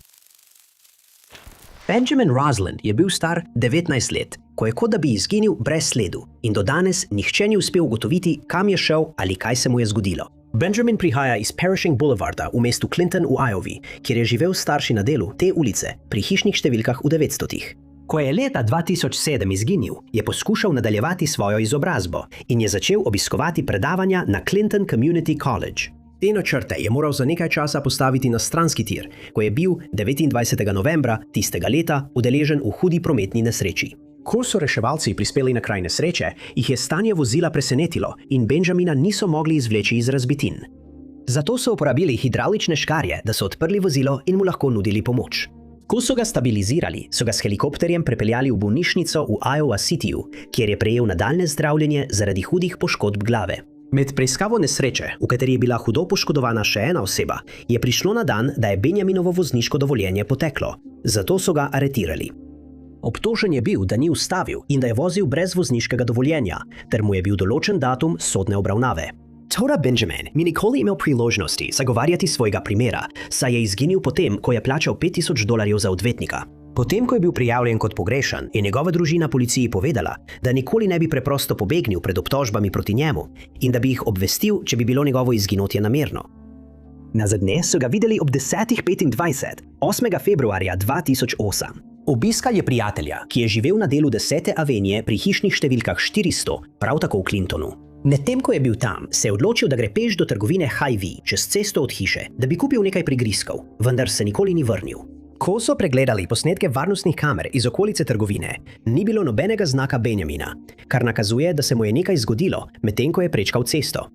Benjamin Rosland je bil star 19 let, ko je kot da bi izginil brez sledu in do danes nihče ni uspel ugotoviti, kam je šel ali kaj se mu je zgodilo. Benjamin prihaja iz Pershing Boulevarda v mestu Clinton v Iowi, kjer je živel starši na delu te ulice pri hišnih številkah v 900-ih. Ko je leta 2007 izginil, je poskušal nadaljevati svojo izobrazbo in je začel obiskovati predavanja na Clinton Community College. Te načrte je moral za nekaj časa postaviti na stranski tir, ko je bil 29. novembra tistega leta udeležen v hudi prometni nesreči. Ko so reševalci prispeli na kraj nesreče, jih je stanje vozila presenetilo in Benjamina niso mogli izvleči iz razbitin. Zato so uporabili hidravlične škarje, da so odprli vozilo in mu lahko nudili pomoč. Ko so ga stabilizirali, so ga s helikopterjem prepeljali v bolnišnico v Iowa Cityju, kjer je prejel nadaljnje zdravljenje zaradi hudih poškodb glave. Med preiskavo nesreče, v kateri je bila hudo poškodovana še ena oseba, je prišlo na dan, da je Benjaminovo vozniško dovoljenje poteklo. Zato so ga aretirali. Obtožen je bil, da ni ustavil in da je vozil brez vozniškega dovoljenja, ter mu je bil določen datum sodne obravnave. Toda Benjamin ni nikoli imel priložnosti zagovarjati svojega primera, saj je izginil potem, ko je plačal $5000 za odvetnika. Potem, ko je bil prijavljen kot pogrešan, je njegova družina policiji povedala, da nikoli ne bi preprosto pobegnil pred obtožbami proti njemu in da bi jih obvestil, če bi bilo njegovo izginotje namerno. Nazadnje so ga videli ob 10:25, 8. februarja 2008. Obiskal je prijatelja, ki je živel na delu 10. avenije pri hišnih številkah 400, prav tako v Clintonu. Medtem ko je bil tam, se je odločil, da gre peš do trgovine Hy-Vee čez cesto od hiše, da bi kupil nekaj prigrizkov, vendar se nikoli ni vrnil. Ko so pregledali posnetke varnostnih kamer iz okolice trgovine, ni bilo nobenega znaka Benjamina, kar nakazuje, da se mu je nekaj zgodilo, medtem ko je prečkal cesto.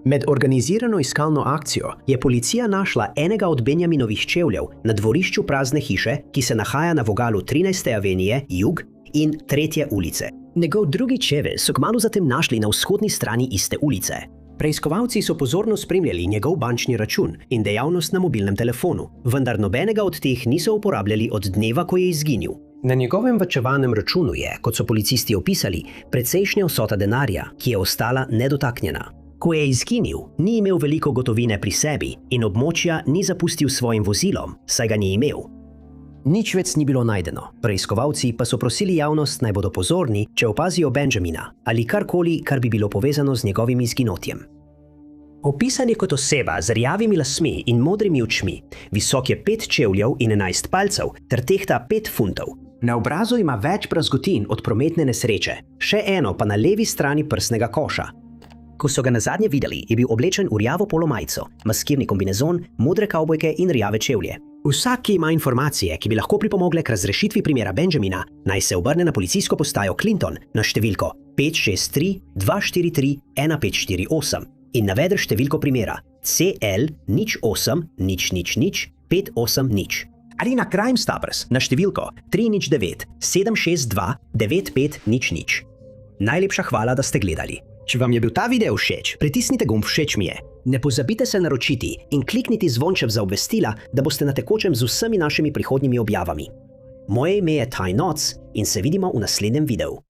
Med organizirano iskalno akcijo je policija našla enega od Benjaminovih čevljev na dvorišču prazne hiše, ki se nahaja na vogalu 13. avenije, jug in 3. ulice. Njegov drugi čevelj so kmalu zatem našli na vzhodni strani iste ulice. Preiskovalci so pozorno spremljali njegov bančni račun in dejavnost na mobilnem telefonu, vendar nobenega od teh niso uporabljali od dneva, ko je izginil. Na njegovem varčevalnem računu je, kot so policisti opisali, precejšnja vsota denarja, ki je ostala nedotaknjena. Ko je izginil, ni imel veliko gotovine pri sebi in območja ni zapustil s svojim vozilom, saj ga ni imel. Nič več ni bilo najdeno. Preiskovalci pa so prosili javnost, naj bodo pozorni, če opazijo Benjamina ali karkoli, kar bi bilo povezano z njegovim izginotjem. Opisan je kot oseba z rjavimi lasmi in modrimi očmi, visok je 5 čevljev in 11 palcev ter tehta 5 funtov. Na obrazu ima več brazgotin od prometne nesreče, še eno pa na levi strani prsnega koša. Ko so ga nazadnje videli, je bil oblečen v rjavo polomajco, maskirni kombinezon, modre kavbojke in rjave čevlje. Vsak, ki ima informacije, ki bi lahko pripomogle k razrešitvi primera Benjamina, naj se obrne na policijsko postajo Clinton na številko 563 243 1548 in navede številko primera CL 08 000 580 ali na Crime Stoppers na številko 309 762 9500. Najlepša hvala, da ste gledali. Če vam je bil ta video všeč, pritisnite gumb všeč mi je. Ne pozabite se naročiti in klikniti zvonček za obvestila, da boste na tekočem z vsemi našimi prihodnjimi objavami. Moje ime je Ty Notts in se vidimo v naslednjem videu.